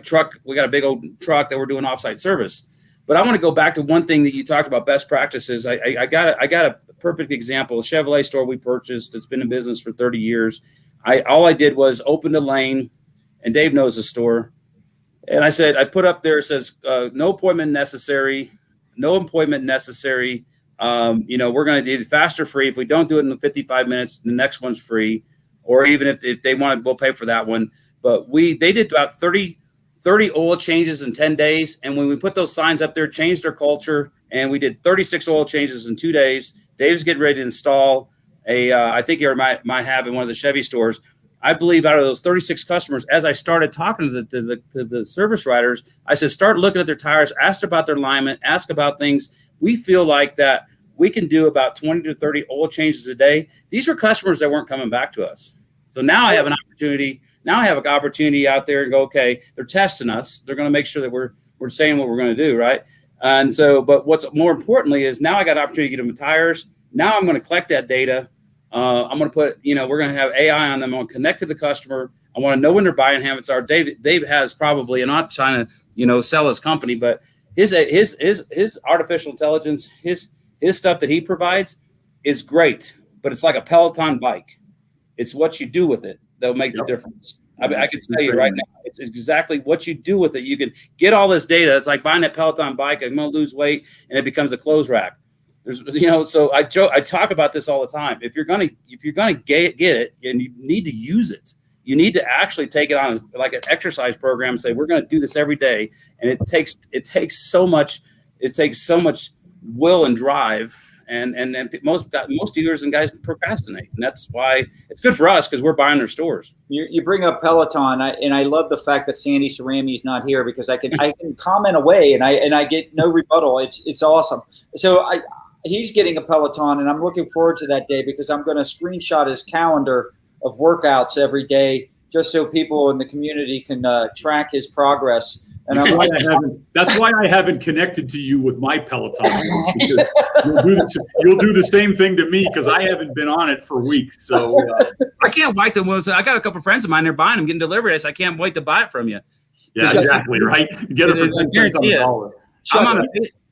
[SPEAKER 6] truck. We got a big old truck that we're doing offsite service. But I want to go back to one thing that you talked about, best practices. I got a perfect example. A Chevrolet store we purchased. It's been in business for 30 years. All I did was open the lane, and Dave knows the store. And I said, I put up there, it says, no appointment necessary. No appointment necessary. We're going to do the faster free. If we don't do it in 55 minutes, the next one's free. Or even if they want it, we'll pay for that one. But they did about 30 oil changes in 10 days. And when we put those signs up there, changed their culture. And we did 36 oil changes in 2 days. Dave's getting ready to install I think you might have in one of the Chevy stores. I believe out of those 36 customers, as I started talking to the service writers, I said, start looking at their tires, ask about their alignment, ask about things. We feel like that we can do about 20 to 30 oil changes a day. These were customers that weren't coming back to us. So now I have an opportunity. Now I have an opportunity out there and go, okay, they're testing us. They're going to make sure that we're saying what we're going to do, right? And so, but what's more importantly is now I got an opportunity to get them tires. Now I'm going to collect that data. I'm going to put, we're going to have AI on them. I'm going to connect to the customer. I want to know when their buying habits are. Dave has probably, and I'm not trying to, sell his company, but his artificial intelligence, his stuff that he provides is great, but it's like a Peloton bike. It's what you do with it. that'll make the difference. I mean, I can tell you right now, it's exactly what you do with it. You can get all this data. It's like buying that Peloton bike. I'm going to lose weight, and it becomes a clothes rack. There's, so I talk about this all the time. If you're gonna get it, and you need to use it, you need to actually take it on like an exercise program. And say we're going to do this every day, and it takes so much will and drive. And most dealers and guys procrastinate, and that's why it's good for us because we're buying their stores.
[SPEAKER 1] You bring up Peloton, and I love the fact that Sandy Cerami is not here because I can comment away, and I get no rebuttal. It's awesome. So he's getting a Peloton, and I'm looking forward to that day because I'm going to screenshot his calendar of workouts every day just so people in the community can track his progress. And
[SPEAKER 5] that's why I haven't connected to you with my Peloton. You'll do the same thing to me because I haven't been on it for weeks. So
[SPEAKER 6] I can't wait to. I got a couple of friends of mine. They're buying them, getting delivered. I can't wait to buy it from you.
[SPEAKER 5] Yeah, exactly right. Get it for $10.
[SPEAKER 6] I'm on a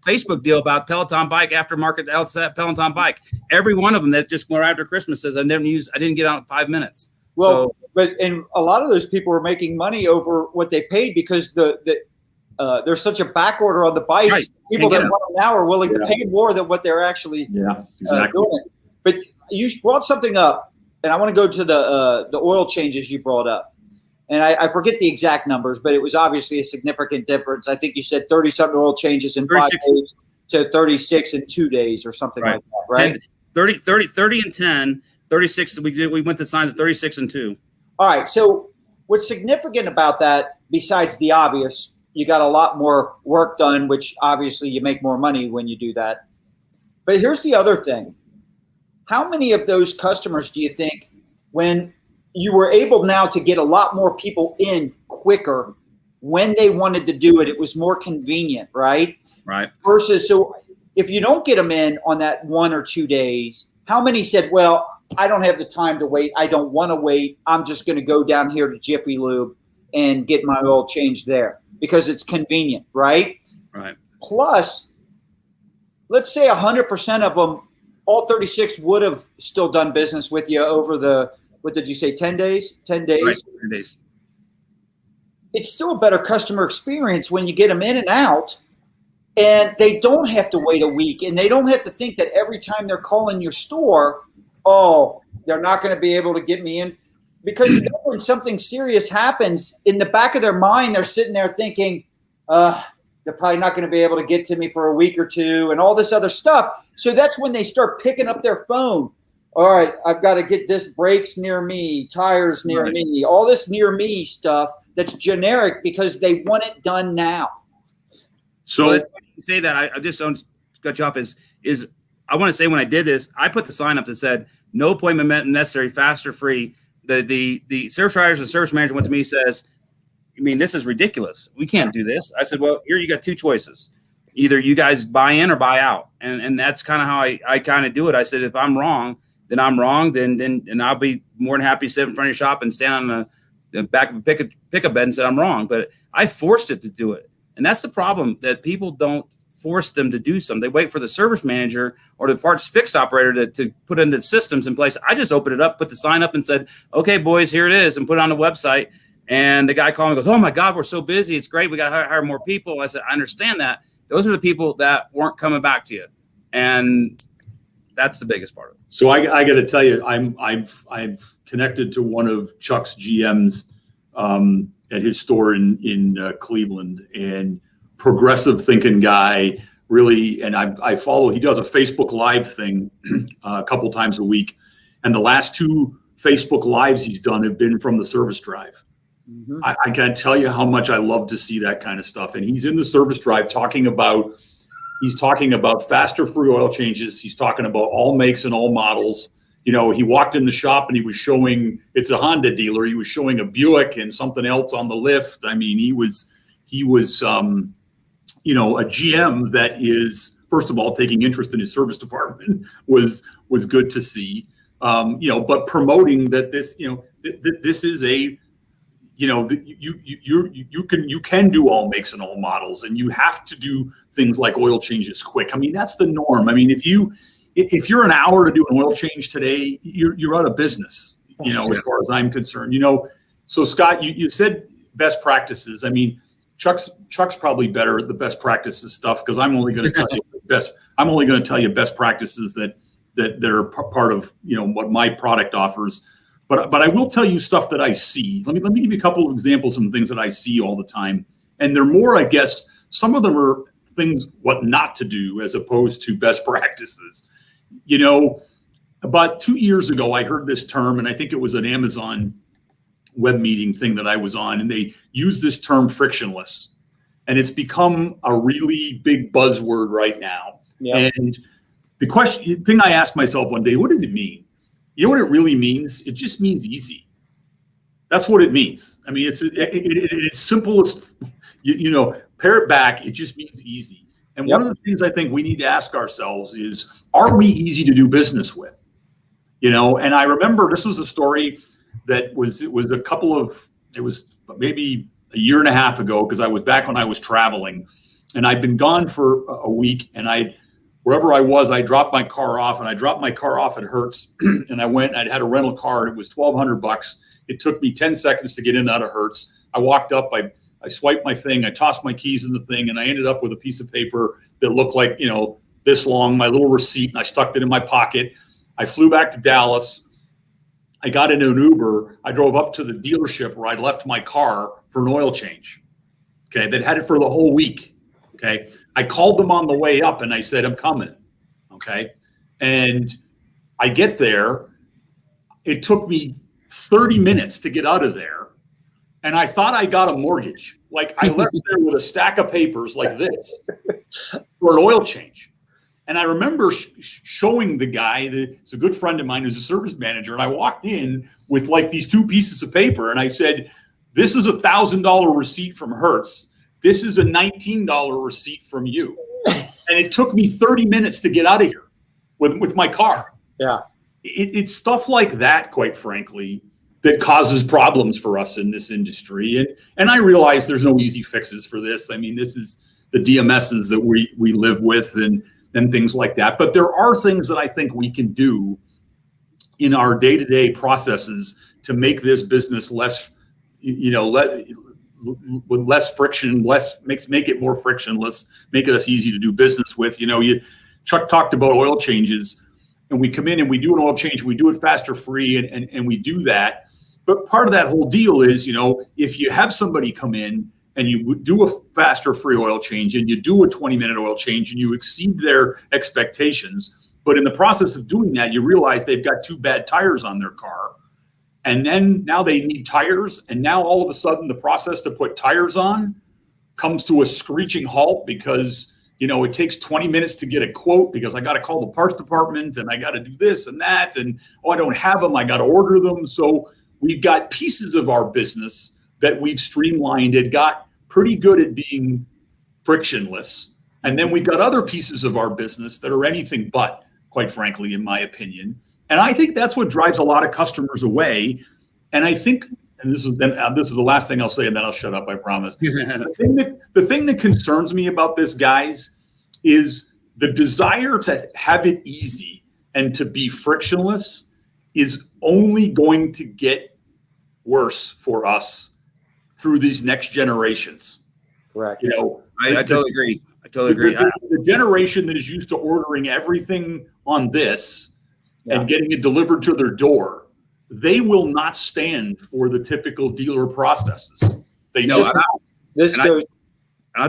[SPEAKER 6] Facebook deal about Peloton bike aftermarket Peloton bike. Every one of them that just went after Christmas says I didn't get out in 5 minutes.
[SPEAKER 1] Well, and a lot of those people are making money over what they paid because there's such a back order on the bikes. Right. People that want them now are willing to pay more than what they're actually doing. But you brought something up, and I want to go to the oil changes you brought up. And I forget the exact numbers, but it was obviously a significant difference. I think you said 30-something oil changes in 5 days to 36 in 2 days or something like that, right?
[SPEAKER 6] 30 and 10, 36. We went to sign at 36 and 2.
[SPEAKER 1] All right. So what's significant about that, besides the obvious, you got a lot more work done, which obviously you make more money when you do that. But here's the other thing. How many of those customers do you think, when you were able now to get a lot more people in quicker when they wanted to do it, it was more convenient, right?
[SPEAKER 6] Right.
[SPEAKER 1] Versus, so if you don't get them in on that 1 or 2 days, how many said, well, I don't have the time to wait. I don't want to wait. I'm just going to go down here to Jiffy Lube and get my oil changed there because it's convenient, right?
[SPEAKER 6] Right.
[SPEAKER 1] Plus, let's say 100% of them, all 36 would have still done business with you over the, what did you say, 10 days? 10 days?
[SPEAKER 6] Right, 10 days.
[SPEAKER 1] It's still a better customer experience when you get them in and out, and they don't have to wait a week, and they don't have to think that every time they're calling your store, oh, they're not going to be able to get me in. Because when something serious happens, in the back of their mind, they're sitting there thinking, they're probably not going to be able to get to me for a week or two and all this other stuff. So that's when they start picking up their phone. All right, I've got to get this, brakes near me, tires near me, all this near me stuff that's generic because they want it done now.
[SPEAKER 6] So you say that, I just don't cut you off, is I want to say when I did this, I put the sign up that said, no appointment necessary, fast or free. The service writers and service manager went to me and says, I mean, this is ridiculous. We can't do this. I said, well, here you got 2 choices. Either you guys buy in or buy out. And that's kind of how I kind of do it. I said, if I'm wrong, then I'm wrong. Then I'll be more than happy to sit in front of your shop and stand on the back of a pickup bed and say I'm wrong. But I forced it to do it. And that's the problem, that people don't force them to do something. They wait for the service manager or the parts fixed operator to put in the systems in place. I just opened it up, put the sign up and said, okay, boys, here it is, and put it on the website. And the guy called me and goes, oh my God, we're so busy. It's great. We got to hire more people. And I said, I understand that. Those are the people that weren't coming back to you. And that's the biggest part of it.
[SPEAKER 5] So I got to tell you, I've connected to one of Chuck's GMs at his store in Cleveland, and progressive thinking guy, really. And I follow, he does a Facebook Live thing a couple times a week. And the last 2 Facebook Lives he's done have been from the service drive. Mm-hmm. I can't tell you how much I love to see that kind of stuff. And he's in the service drive talking about faster free oil changes. He's talking about all makes and all models. You know, he walked in the shop and he was showing, it's a Honda dealer. He was showing a Buick and something else on the lift. I mean, he was you know, a GM that is, first of all, taking interest in his service department was good to see. You know, but promoting that this, you know, this is a, you know, you can do all makes and all models, and you have to do things like oil changes quick. I mean, that's the norm. I mean, if you're an hour to do an oil change today, you're out of business. as far as I'm concerned. So Scott, you said best practices. I mean, Chuck's probably better at the best practices stuff, because I'm only going to tell you I'm only going to tell you best practices that are part of what my product offers. But I will tell you stuff that I see. Let me give you a couple of examples of things that I see all the time, and they're more, I guess, some of them are things what not to do as opposed to best practices. About 2 years ago, I heard this term, and I think it was an Amazon web meeting thing that I was on, and they used this term frictionless, and it's become a really big buzzword right now. Yep. And the thing I asked myself one day, what does it mean? You know what it really means? It just means easy. That's what it means. I mean, it's simple as, pare it back. It just means easy. And one of the things I think we need to ask ourselves is, are we easy to do business with? And I remember this was a story that was maybe a year and a half ago, because I was back when I was traveling, and I'd been gone for a week, and wherever I was, I dropped my car off, and I dropped my car off at Hertz, and I'd had a rental car, and it was $1,200. It took me 10 seconds to get in and out of Hertz. I walked up, I swiped my thing, I tossed my keys in the thing, and I ended up with a piece of paper that looked like, this long, my little receipt, and I stuck it in my pocket. I flew back to Dallas. I got into an Uber. I drove up to the dealership where I'd left my car for an oil change. Okay, they'd had it for the whole week. Okay, I called them on the way up and I said, I'm coming. Okay, and I get there. It took me 30 minutes to get out of there, and I thought I got a mortgage. Like, I left there with a stack of papers like this for an oil change. And I remember showing the guy, it's a good friend of mine who's a service manager, and I walked in with like these two pieces of paper, and I said, this is a $1,000 receipt from Hertz. This is a $19 receipt from you. And it took me 30 minutes to get out of here with my car. Yeah. It's stuff like that, quite frankly, that causes problems for us in this industry. And I realize there's no easy fixes for this. I mean, this is the DMSs that we live with and things like that. But there are things that I think we can do in our day-to-day processes to make this business less, with less friction, make it more frictionless, make us easy to do business with. Chuck talked about oil changes, and we come in and we do an oil change, we do it faster free, and we do that. But part of that whole deal is, if you have somebody come in and you do a faster free oil change, and you do a 20-minute oil change, and you exceed their expectations, but in the process of doing that, you realize they've got 2 bad tires on their car, and then now they need tires, and now all of a sudden the process to put tires on comes to a screeching halt because it takes 20 minutes to get a quote, because I got to call the parts department, and I got to do this and that, and I don't have them, I got to order them. So we've got pieces of our business that we've streamlined and got pretty good at being frictionless. And then we've got other pieces of our business that are anything but, quite frankly, in my opinion. And I think that's what drives a lot of customers away. And I think, and this is the last thing I'll say, and then I'll shut up, I promise. The thing that concerns me about this, guys, is the desire to have it easy and to be frictionless is only going to get worse for us through these next generations.
[SPEAKER 1] Correct.
[SPEAKER 6] I totally agree.
[SPEAKER 5] The generation that is used to ordering everything on this and getting it delivered to their door, they will not stand for the typical dealer processes.
[SPEAKER 6] I'll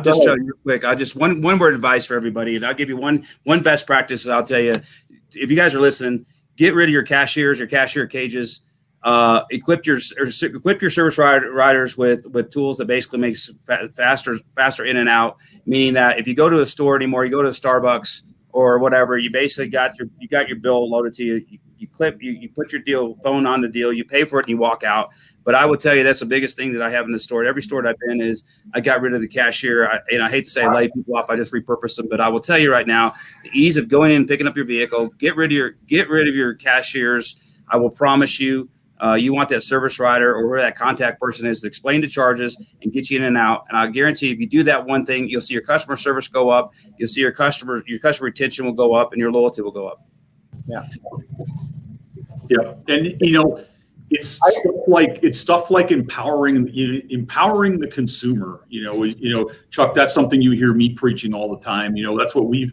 [SPEAKER 6] just tell you real quick. I just one word of advice for everybody, and I'll give you one best practice. I'll tell you, if you guys are listening, get rid of your cashiers, your cashier cages. Equip your service riders with tools that basically makes faster in and out. Meaning that if you go to a store anymore, you go to a Starbucks or whatever, you basically got your bill loaded to you. You put your phone on the deal, you pay for it, and you walk out. But I would tell you that's the biggest thing that I have in the store. Every store that I've been is I got rid of the cashier. I hate to say I lay people off, I just repurpose them. But I will tell you right now, the ease of going in and picking up your vehicle, get rid of your cashiers. I will promise you. You want that service rider or whoever that contact person is to explain the charges and get you in and out. And I guarantee if you do that one thing, you'll see your customer service go up. You'll see your customer retention will go up, and your loyalty will go up.
[SPEAKER 5] Yeah. Yeah. And, it's stuff like empowering the consumer. Chuck, that's something you hear me preaching all the time. That's what we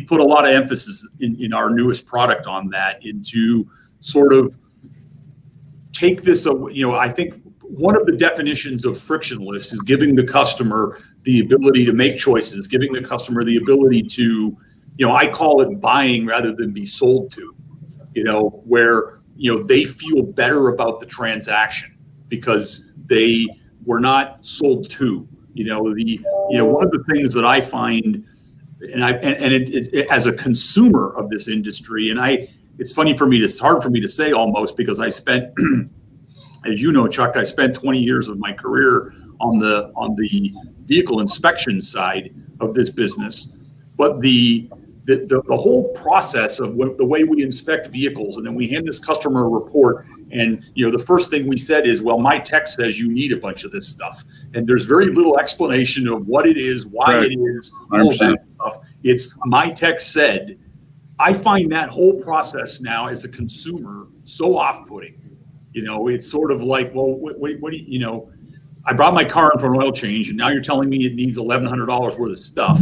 [SPEAKER 5] put a lot of emphasis in our newest product on that, into sort of take this. I think one of the definitions of frictionless is giving the customer the ability to make choices, giving the customer the ability to, I call it buying rather than be sold to, where, they feel better about the transaction because they were not sold to, one of the things that I find, as a consumer of this industry, it's hard for me to say almost, because I spent, as you know, Chuck, I spent 20 years of my career on the vehicle inspection side of this business. But the whole process of the way we inspect vehicles, and then we hand this customer a report, and the first thing we said is, well, my tech says you need a bunch of this stuff, and there's very little explanation of what it is, why it is, all that stuff. It's my tech said. I find that whole process now as a consumer so off-putting. It's sort of like, well, what do you, I brought my car in for an oil change, and now you're telling me it needs $1,100 worth of stuff,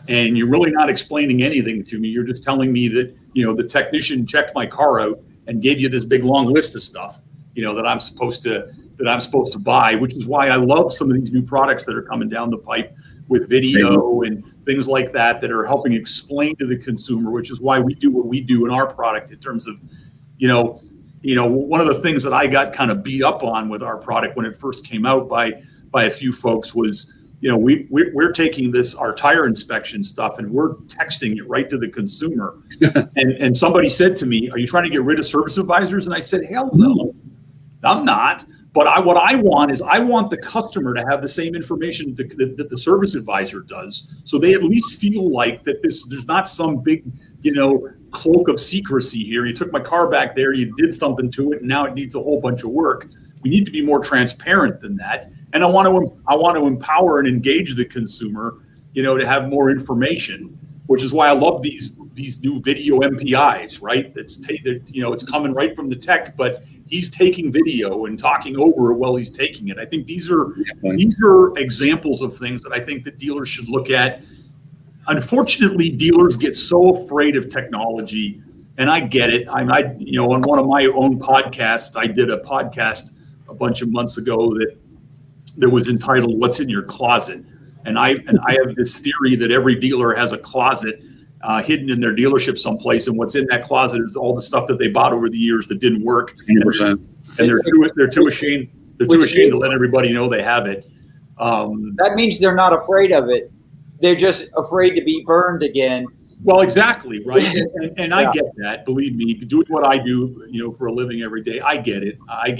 [SPEAKER 5] and you're really not explaining anything to me. You're just telling me that, the technician checked my car out and gave you this big long list of stuff, that I'm supposed to buy, which is why I love some of these new products that are coming down the pipe with video and things like that are helping explain to the consumer, which is why we do what we do in our product in terms of, one of the things that I got kind of beat up on with our product when it first came out by a few folks was, we're taking our tire inspection stuff and we're texting it right to the consumer. and somebody said to me, "Are you trying to get rid of service advisors?" And I said, "Hell no, I'm not. But what I want is I want the customer to have the same information that the service advisor does, so they at least feel like that there's not some big, cloak of secrecy here. You took my car back there, you did something to it, and now it needs a whole bunch of work. We need to be more transparent than that. And I want to empower and engage the consumer, to have more information, which is why I love these new video MPIs, right? It's coming right from the tech, but he's taking video and talking over it while he's taking it. I think these are examples of things that I think that dealers should look at. Unfortunately, dealers get so afraid of technology, and I get it. On one of my own podcasts, I did a podcast a bunch of months ago that was entitled "What's in Your Closet," and I have this theory that every dealer has a closet hidden in their dealership someplace, and what's in that closet is all the stuff that they bought over the years that didn't work,
[SPEAKER 6] 100%.
[SPEAKER 5] And they're too ashamed to let everybody know they have it.
[SPEAKER 1] That means they're not afraid of it. They're just afraid to be burned again.
[SPEAKER 5] Well, exactly, right. And I get that. Believe me, doing what I do, for a living every day, I get it. But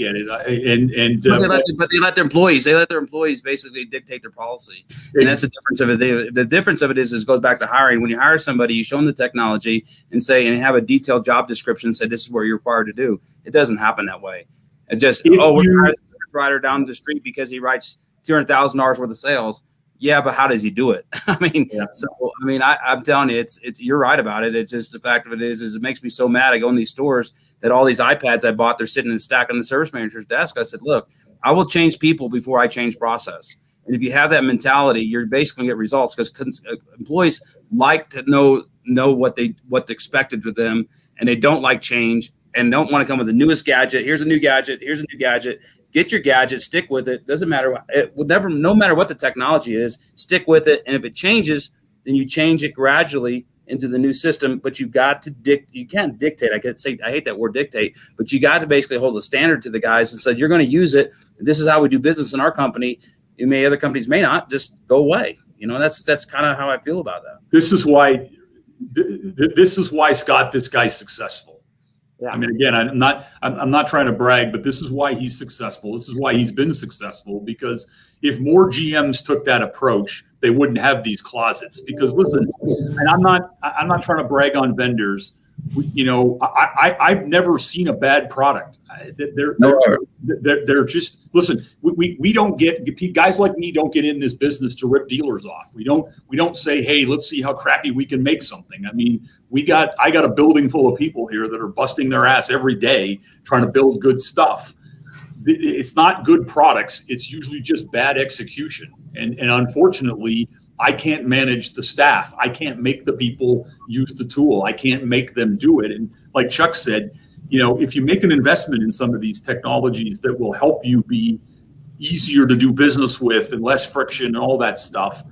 [SPEAKER 6] they let their employees. They let their employees basically dictate their policy, and that's the difference of it. The difference of it is goes back to hiring. When you hire somebody, you show them the technology and have a detailed job description. Say this is what you're required to do. It doesn't happen that way. It just we're hiring a rider down the street because he writes $200,000 worth of sales. Yeah, but how does he do it? I'm telling you, it's you're right about it. It's just the fact of it is it makes me so mad. I go in these stores that all these iPads I bought, they're sitting and stacked on the service manager's desk. I said, look, I will change people before I change process. And if you have that mentality, you're basically going to get results, because employees like to know what's expected of them, and they don't like change and don't want to come with the newest gadget. Here's a new gadget. Here's a new gadget. Get your gadget, stick with it. Doesn't matter. It will never, no matter what the technology is, stick with it. And if it changes, then you change it gradually into the new system. But you got to you can't dictate. I hate that word dictate, but you got to basically hold a standard to the guys and say, you're going to use it. This is how we do business in our company. Other companies may not. Just go away. That's kind of how I feel about that.
[SPEAKER 5] This is why Scott, this guy's successful. Yeah. I mean, again, I'm not trying to brag, but this is why he's successful. This is why he's been successful, because if more GMs took that approach, they wouldn't have these closets. Because listen, and I'm not trying to brag on vendors. I've never seen a bad product. They're just, listen, we don't get, guys like me don't get in this business to rip dealers off. We don't say, hey, let's see how crappy we can make something. I mean, I got a building full of people here that are busting their ass every day trying to build good stuff. it's not good products. It's usually just bad execution. And unfortunately, I can't manage the staff. I can't make the people use the tool. I can't make them do it. And like Chuck said, if you make an investment in some of these technologies that will help you be easier to do business with and less friction and all that stuff,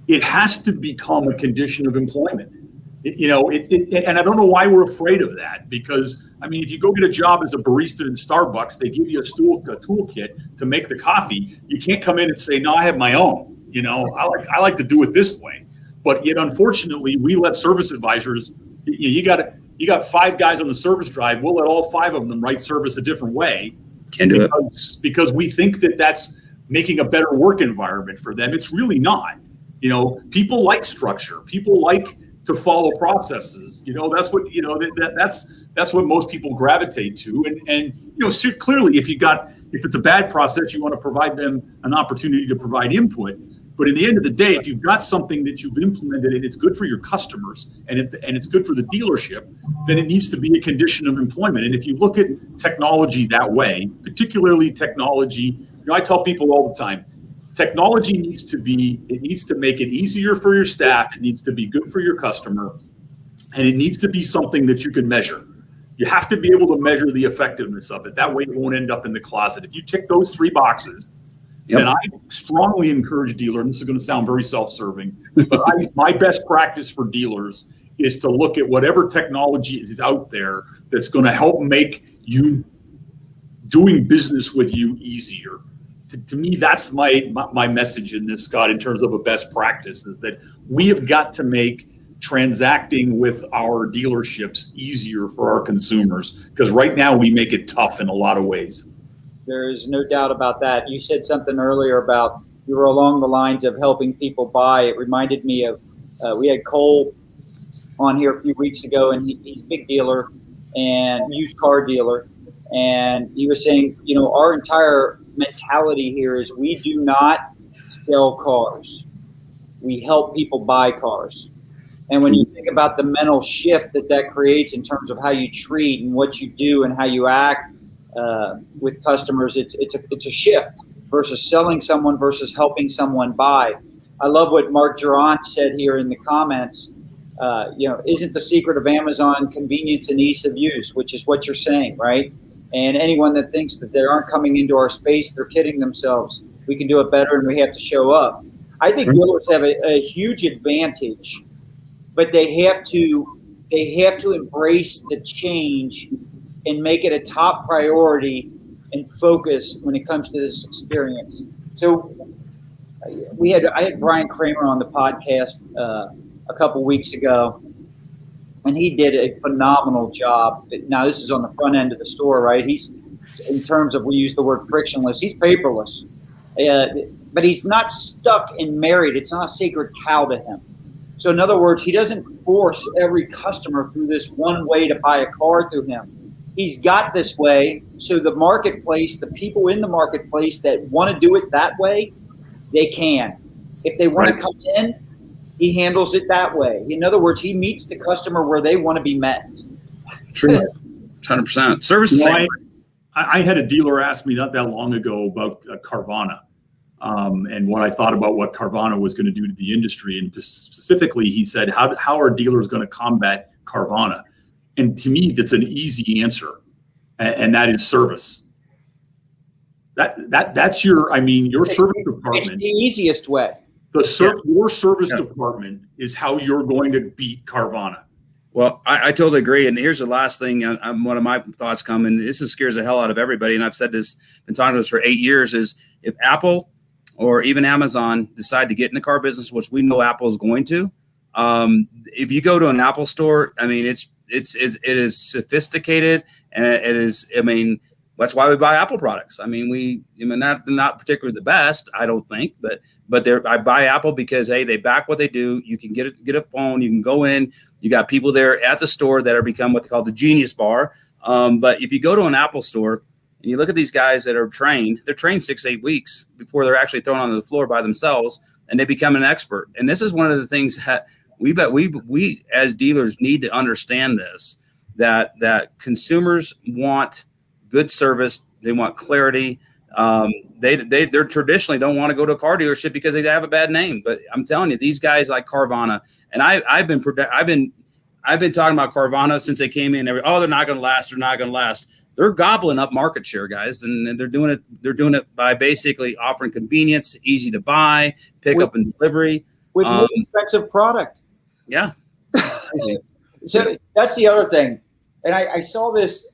[SPEAKER 5] it has to become a condition of employment. And I don't know why we're afraid of that, because if you go get a job as a barista in Starbucks, they give you a toolkit to make the coffee. You can't come in and say, no, I have my own. I like to do it this way. But yet, unfortunately, we let service advisors. You got 5 guys on the service drive. We'll let all 5 of them write service a different way. Because we think that that's making a better work environment for them. It's really not. People like structure. People like to follow processes. That's what that's what most people gravitate to. And so clearly, if it's a bad process, you want to provide them an opportunity to provide input. But in the end of the day, if you've got something that you've implemented and it's good for your customers and it's good for the dealership, then it needs to be a condition of employment. And if you look at technology that way, particularly technology, I tell people all the time, technology needs to make it easier for your staff. It needs to be good for your customer, and it needs to be something that you can measure. You have to be able to measure the effectiveness of it. That way it won't end up in the closet. If you tick those 3 boxes, then I strongly encourage dealers, and this is going to sound very self-serving, but my best practice for dealers is to look at whatever technology is out there that's going to help make you doing business with you easier. To me, that's my message in this, Scott, in terms of a best practice, is that we have got to make transacting with our dealerships easier for our consumers, because right now we make it tough in a lot of ways.
[SPEAKER 1] There is no doubt about that. You said something earlier about you were along the lines of helping people buy. It reminded me of we had Cole on here a few weeks ago, and he's a big dealer and used car dealer. And he was saying, our entire mentality here is we do not sell cars. We help people buy cars. And when you think about the mental shift that creates in terms of how you treat and what you do and how you act with customers, it's a shift versus selling someone versus helping someone buy. I love what Mark Durant said here in the comments. Isn't the secret of Amazon convenience and ease of use, which is what you're saying, right? And anyone that thinks that they aren't coming into our space, they're kidding themselves. We can do it better, and we have to show up. I think dealers have a huge advantage, but they have to embrace the change and make it a top priority and focus when it comes to this experience. So I had Brian Kramer on the podcast a couple weeks ago, and he did a phenomenal job. Now, this is on the front end of the store, right? He's, in terms of, we use the word frictionless, he's paperless. But he's not stuck and married. It's not a sacred cow to him. So in other words, he doesn't force every customer through this one way to buy a car through him. He's got this way. So the marketplace, the people in the marketplace that want to do it that way, they can. If they want to come in, he handles it that way. In other words, he meets the customer where they want to be met.
[SPEAKER 6] True. 100%. Service.
[SPEAKER 5] I had a dealer ask me not that long ago about Carvana and what I thought about what Carvana was going to do to the industry. And specifically, he said, how are dealers going to combat Carvana? And to me, that's an easy answer, and that is service. That's your service department.
[SPEAKER 1] It's the easiest way.
[SPEAKER 5] Your service department is how you're going to beat Carvana.
[SPEAKER 6] Well, I totally agree. And here's the last thing. One of my thoughts come, and this scares the hell out of everybody. And I've said this, been talking to this for 8 years, is if Apple or even Amazon decide to get in the car business, which we know Apple is going to, if you go to an Apple store, it is sophisticated, and it is, that's why we buy Apple products. Not particularly the best, I don't think, but I buy Apple because, hey, they back what they do. You can get a phone, you can go in, you got people there at the store that are become what they call the Genius Bar. But if you go to an Apple store and you look at these guys that are trained, they're trained 6-8 weeks before they're actually thrown onto the floor by themselves, and they become an expert. And this is one of the things that we as dealers need to understand this, that consumers want good service They want clarity. They're traditionally don't want to go to a car dealership because they have a bad name. But I'm telling you, these guys like Carvana, and I've been talking about Carvana since they came in. They're not going to last. They're not going to last. They're gobbling up market share, guys, and they're doing it. They're doing it by basically offering convenience, easy to buy, pickup and delivery
[SPEAKER 1] with more expensive product.
[SPEAKER 6] Yeah,
[SPEAKER 1] so that's the other thing. And I saw this.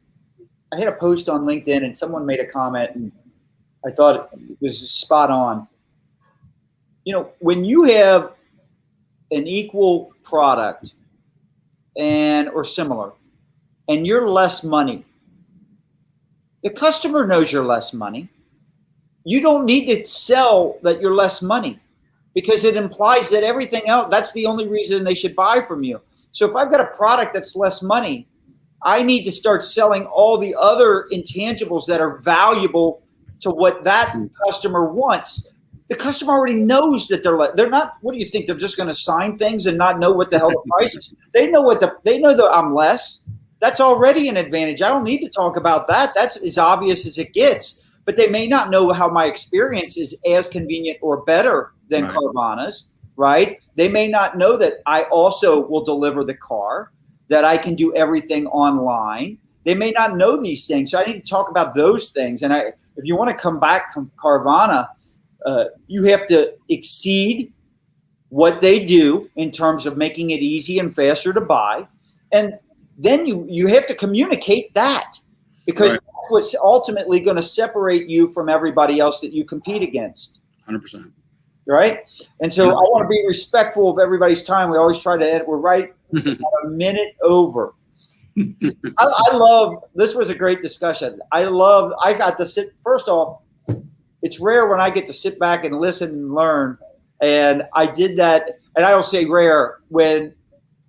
[SPEAKER 1] I had a post on LinkedIn, and someone made a comment, and I thought it was spot on. You know, when you have an equal product or similar, and you're less money, the customer knows you're less money. You don't need to sell that you're less money, because it implies that everything else, that's the only reason they should buy from you. So if I've got a product that's less money, I need to start selling all the other intangibles that are valuable to what that customer wants. The customer already knows that they're not, what do you think? They're just going to sign things and not know what the hell the price is. They know that I'm less. That's already an advantage. I don't need to talk about that. That's as obvious as it gets. But they may not know how my experience is as convenient or better than Carvana's, right? They may not know that I also will deliver the car, that I can do everything online. They may not know these things. So I need to talk about those things. And if you want to come back from Carvana, you have to exceed what they do in terms of making it easy and faster to buy. And then you have to communicate that, because that's what's ultimately going to separate you from everybody else that you compete against.
[SPEAKER 6] 100%.
[SPEAKER 1] Right? And so I want to be respectful of everybody's time. We always try to end. We're right a minute over. I love, this was a great discussion. I got to sit, first off, it's rare when I get to sit back and listen and learn. And I did that. And I don't say rare when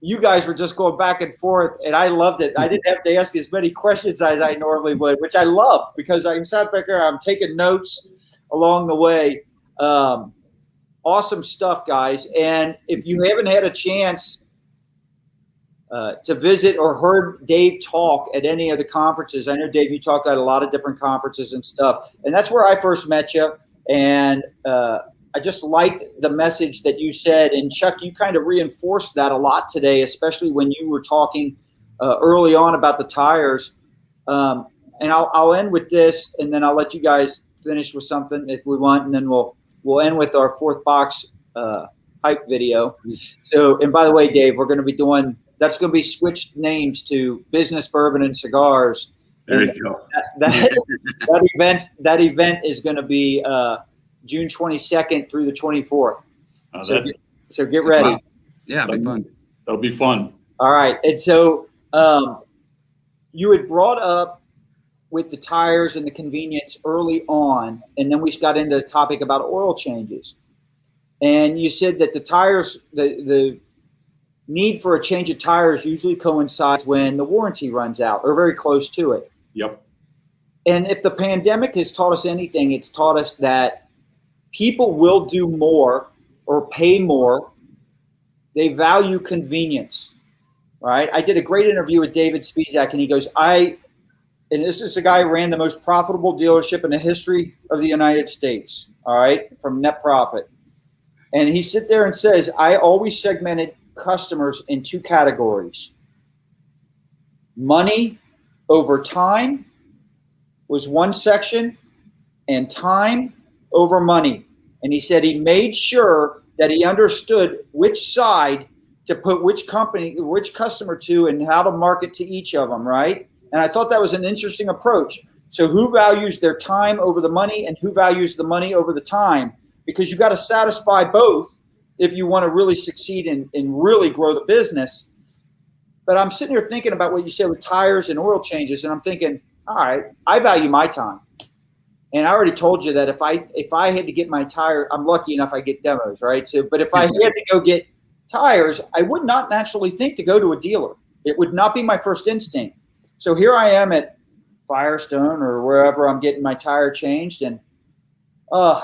[SPEAKER 1] you guys were just going back and forth, and I loved it. I didn't have to ask as many questions as I normally would, which I love, because I sat back there, I'm taking notes along the way. Awesome stuff, guys. And if you haven't had a chance to visit or heard Dave talk at any of the conferences, I know, Dave, you talked at a lot of different conferences and stuff, and that's where I first met you. And I just liked the message that you said. And Chuck, you kind of reinforced that a lot today, especially when you were talking early on about the tires. And I'll end with this, and then I'll let you guys finish with something if we want, and then we'll end with our fourth box hype video. So, and by the way, Dave, we're going to be doing, that's going to be switched names to Business Bourbon and Cigars.
[SPEAKER 5] There you go.
[SPEAKER 1] That event is going to be June 22nd through the 24th. So get ready.
[SPEAKER 6] Wow. Yeah, it'll be fun.
[SPEAKER 5] That'll be fun.
[SPEAKER 1] All right. And so you had brought up with the tires and the convenience early on, and then we got into the topic about oil changes. And you said that the tires, the need for a change of tires usually coincides when the warranty runs out or very close to it.
[SPEAKER 5] Yep.
[SPEAKER 1] And if the pandemic has taught us anything, it's taught us that people will do more or pay more. They value convenience, right? I did a great interview with David Spizak, and he goes, and this is the guy who ran the most profitable dealership in the history of the United States, all right, from net profit. And he sit there and says, I always segmented customers in two categories. Money over time was one section, and time over money. And he said he made sure that he understood which side to put which company, which customer to, and how to market to each of them, right? And I thought that was an interesting approach. So who values their time over the money, and who values the money over the time? Because you got to satisfy both if you want to really succeed and really grow the business. But I'm sitting here thinking about what you said with tires and oil changes, and I'm thinking, all right, I value my time. And I already told you that if I had to get my tire, I'm lucky enough I get demos, right? So, but if I had to go get tires, I would not naturally think to go to a dealer. It would not be my first instinct. So here I am at Firestone or wherever I'm getting my tire changed, and oh,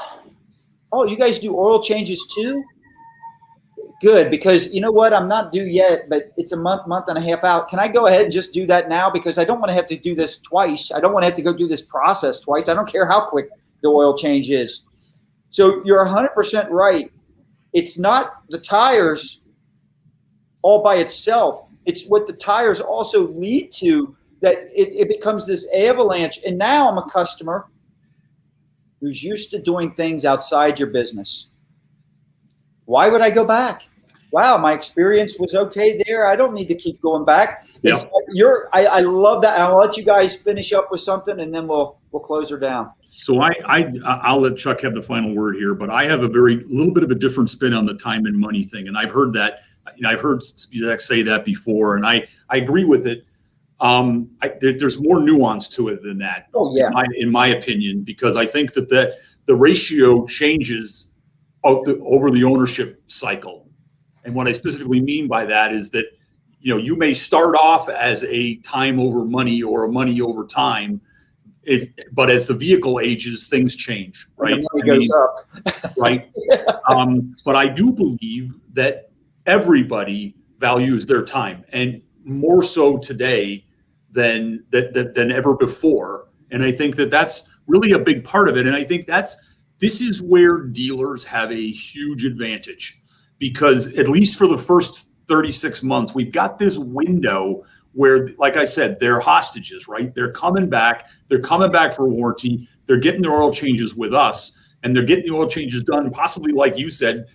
[SPEAKER 1] you guys do oil changes too? Good, because you know what? I'm not due yet, but it's a month and a half out. Can I go ahead and just do that now? Because I don't want to have to do this twice. I don't want to have to go do this process twice. I don't care how quick the oil change is. So you're 100% right. It's not the tires all by itself. It's what the tires also lead to, that it becomes this avalanche. And now I'm a customer who's used to doing things outside your business. Why would I go back? Wow, my experience was okay there. I don't need to keep going back.
[SPEAKER 5] Yep.
[SPEAKER 1] I love that. I'll let you guys finish up with something, and then we'll close her down.
[SPEAKER 5] So I'll let Chuck have the final word here, but I have a little bit of a different spin on the time and money thing, and I've heard that. I've heard Zach say that before, and I agree with it. There's more nuance to it than that.
[SPEAKER 1] Oh yeah,
[SPEAKER 5] in my opinion, because I think that the ratio changes over the ownership cycle. And what I specifically mean by that is that, you may start off as a time over money or a money over time, but as the vehicle ages, things change, right?
[SPEAKER 1] The money goes up.
[SPEAKER 5] Right. Yeah. But I do believe that everybody values their time, and more so today than ever before. And I think that that's really a big part of it. And I think this is where dealers have a huge advantage, because at least for the first 36 months, we've got this window where, like I said, they're hostages, right? They're coming back. They're coming back for warranty. They're getting their oil changes with us, and they're getting the oil changes done, possibly like you said,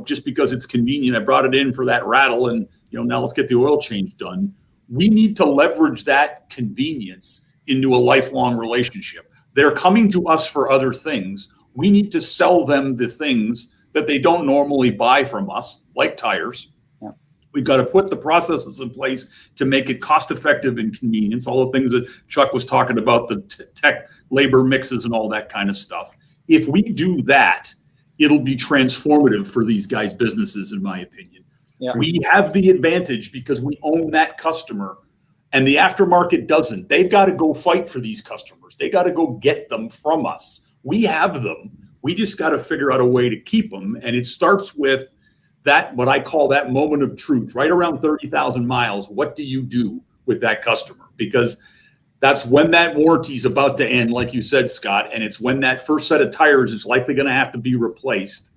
[SPEAKER 5] just because it's convenient. I brought it in for that rattle, and, now let's get the oil change done. We need to leverage that convenience into a lifelong relationship. They're coming to us for other things. We need to sell them the things that they don't normally buy from us, like tires. Yeah. We've got to put the processes in place to make it cost effective and convenience, all the things that Chuck was talking about, the tech labor mixes and all that kind of stuff. If we do that, it'll be transformative for these guys' businesses, in my opinion. Yeah. We have the advantage because we own that customer, and the aftermarket doesn't. They've got to go fight for these customers. They got to go get them from us. We have them. We just got to figure out a way to keep them. And it starts with that, what I call that moment of truth, right around 30,000 miles. What do you do with that customer? Because that's when that warranty is about to end, like you said, Scott. And it's when that first set of tires is likely going to have to be replaced.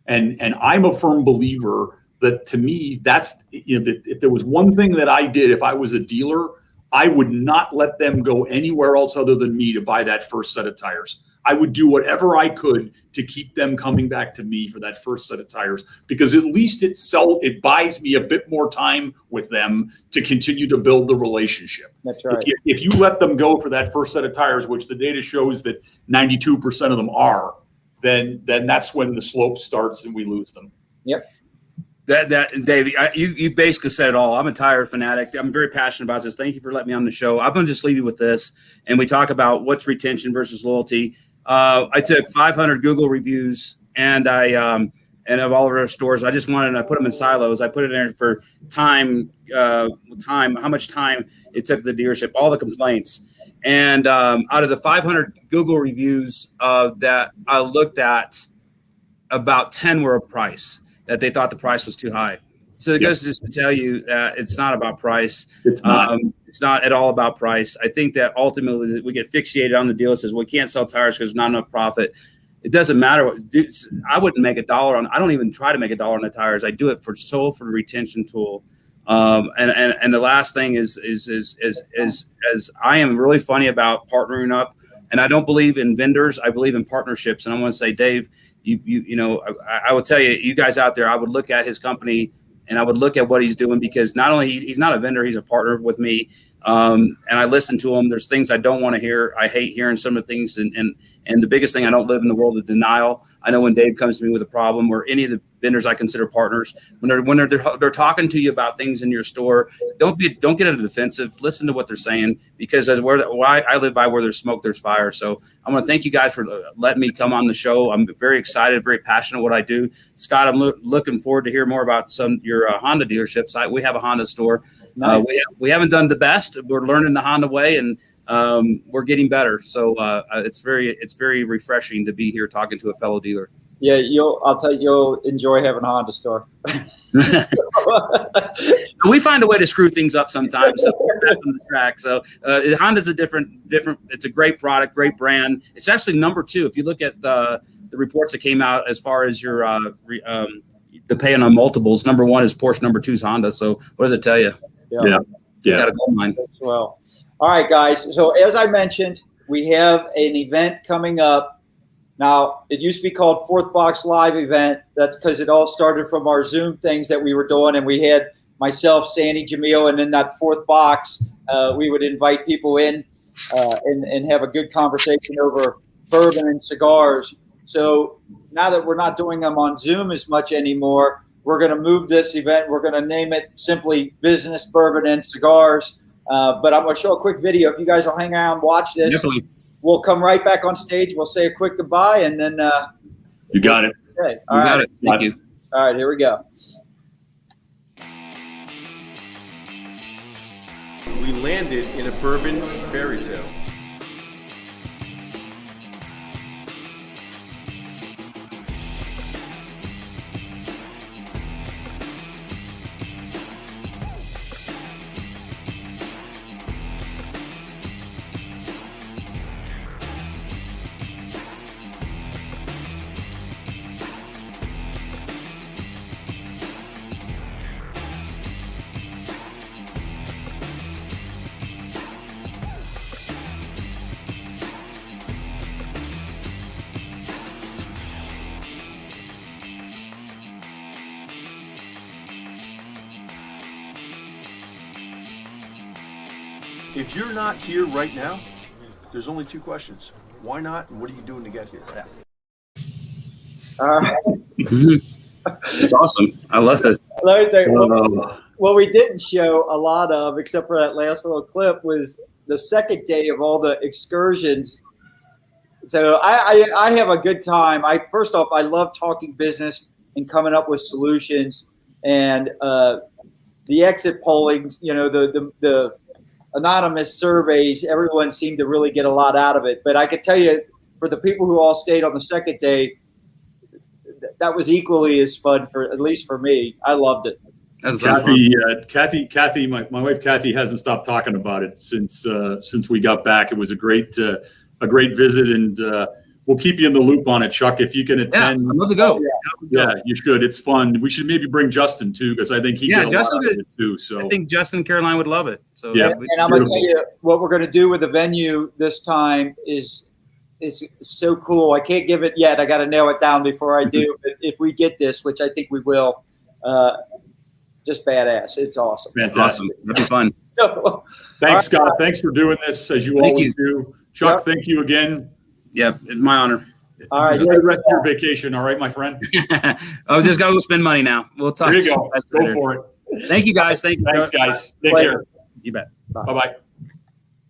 [SPEAKER 5] And I'm a firm believer that, to me, that's, that if there was one thing that I did, if I was a dealer, I would not let them go anywhere else other than me to buy that first set of tires. I would do whatever I could to keep them coming back to me for that first set of tires, because at least it buys me a bit more time with them to continue to build the relationship.
[SPEAKER 1] That's right.
[SPEAKER 5] If you let them go for that first set of tires, which the data shows that 92% of them are, then that's when the slope starts and we lose them.
[SPEAKER 1] Yep.
[SPEAKER 6] That Dave, you basically said it all. I'm a tire fanatic. I'm very passionate about this. Thank you for letting me on the show. I'm going to just leave you with this, and we talk about what's retention versus loyalty. I took 500 Google reviews, and of all of our stores. I just wanted to put them in silos. I put it in there for time, how much time it took the dealership, all the complaints. And out of the 500 Google reviews that I looked at, about 10 were a price, that they thought the price was too high. So it goes just to tell you that it's not about price.
[SPEAKER 5] It's not.
[SPEAKER 6] It's not at all about price. I think that ultimately we get fixated on the deal that says, well, we can't sell tires because there's not enough profit. It doesn't matter. I wouldn't make $1 on. I don't even try to make $1 on the tires. I do it for the retention tool. And the last thing is I am really funny about partnering up, and I don't believe in vendors. I believe in partnerships. And I want to say, Dave, I would tell you, you guys out there, I would look at his company and I would look at what he's doing, because not only he's not a vendor, he's a partner with me. And I listen to him. There's things I don't want to hear. I hate hearing some of the things. And the biggest thing, I don't live in the world of denial. I know when Dave comes to me with a problem, or any of the vendors I consider partners, when they're talking to you about things in your store, don't get in the defensive. Listen to what they're saying, because why I live by where there's smoke, there's fire. So I want to thank you guys for letting me come on the show. I'm very excited, very passionate what I do. Scott, I'm looking forward to hear more about your Honda dealerships. We have a Honda store. Nice. We haven't done the best. We're learning the Honda way, and we're getting better. So it's very refreshing to be here talking to a fellow dealer.
[SPEAKER 1] Yeah, I'll tell you, you'll enjoy having a Honda store.
[SPEAKER 6] We find a way to screw things up sometimes. So we're back on the track. So Honda's a different. It's a great product, great brand. It's actually number 2. If you look at the reports that came out as far as your the paying on multiples, number 1 is Porsche, number 2 is Honda. So what does it tell you?
[SPEAKER 5] Yeah.
[SPEAKER 6] You got a gold mine.
[SPEAKER 1] Well, all right, guys. So as I mentioned, we have an event coming up. Now, it used to be called Fourth Box Live event. That's because it all started from our Zoom things that we were doing. And we had myself, Sandy, Jamil, and in that fourth box, we would invite people in and have a good conversation over bourbon and cigars. So now that we're not doing them on Zoom as much anymore, we're going to move this event. We're going to name it simply Business, Bourbon, and Cigars. But I'm going to show a quick video. If you guys will hang out and watch this.
[SPEAKER 6] Definitely.
[SPEAKER 1] We'll come right back on stage. We'll say a quick goodbye, and then
[SPEAKER 5] you got it.
[SPEAKER 1] Okay.
[SPEAKER 6] You got it. Thank you.
[SPEAKER 1] All right, here we go.
[SPEAKER 7] We landed in a bourbon fairy tale. If you're not here right now, there's only 2 questions. Why not, and what are you doing to get here?
[SPEAKER 1] All right.
[SPEAKER 6] It's awesome. I love it.
[SPEAKER 1] What we didn't show a lot of, except for that last little clip, was the second day of all the excursions. So I have a good time. First off, I love talking business and coming up with solutions. And the exit polling, the anonymous surveys, everyone seemed to really get a lot out of it. But I can tell you, for the people who all stayed on the second day, that was equally as fun, at least for me. I loved it.
[SPEAKER 5] Kathy, my wife Kathy hasn't stopped talking about it since we got back. It was a great visit, and we'll keep you in the loop on it, Chuck. If you can attend,
[SPEAKER 6] I'd love to go.
[SPEAKER 5] Yeah, you should. It's fun. We should maybe bring Justin too, because I think he did a lot of it too. So
[SPEAKER 6] I think Justin and Caroline would love it. So
[SPEAKER 1] yeah, and I'm gonna tell you what we're gonna do with the venue this time is so cool. I can't give it yet. I got to nail it down before I do. But if we get this, which I think we will, just badass. It's awesome.
[SPEAKER 5] Fantastic.
[SPEAKER 6] Awesome. That'd be fun.
[SPEAKER 1] So,
[SPEAKER 5] thanks, Scott. Thanks for doing this as you always do. Chuck, thank you again.
[SPEAKER 6] Yeah, it's my honor.
[SPEAKER 1] All right.
[SPEAKER 5] Enjoy the rest of your vacation. All right, my friend.
[SPEAKER 6] I'll just go spend money now. We'll talk.
[SPEAKER 5] There you go. Go for it.
[SPEAKER 6] Thank you, guys. Thank you.
[SPEAKER 5] Thanks, guys. Take care.
[SPEAKER 6] You bet.
[SPEAKER 5] Bye-bye.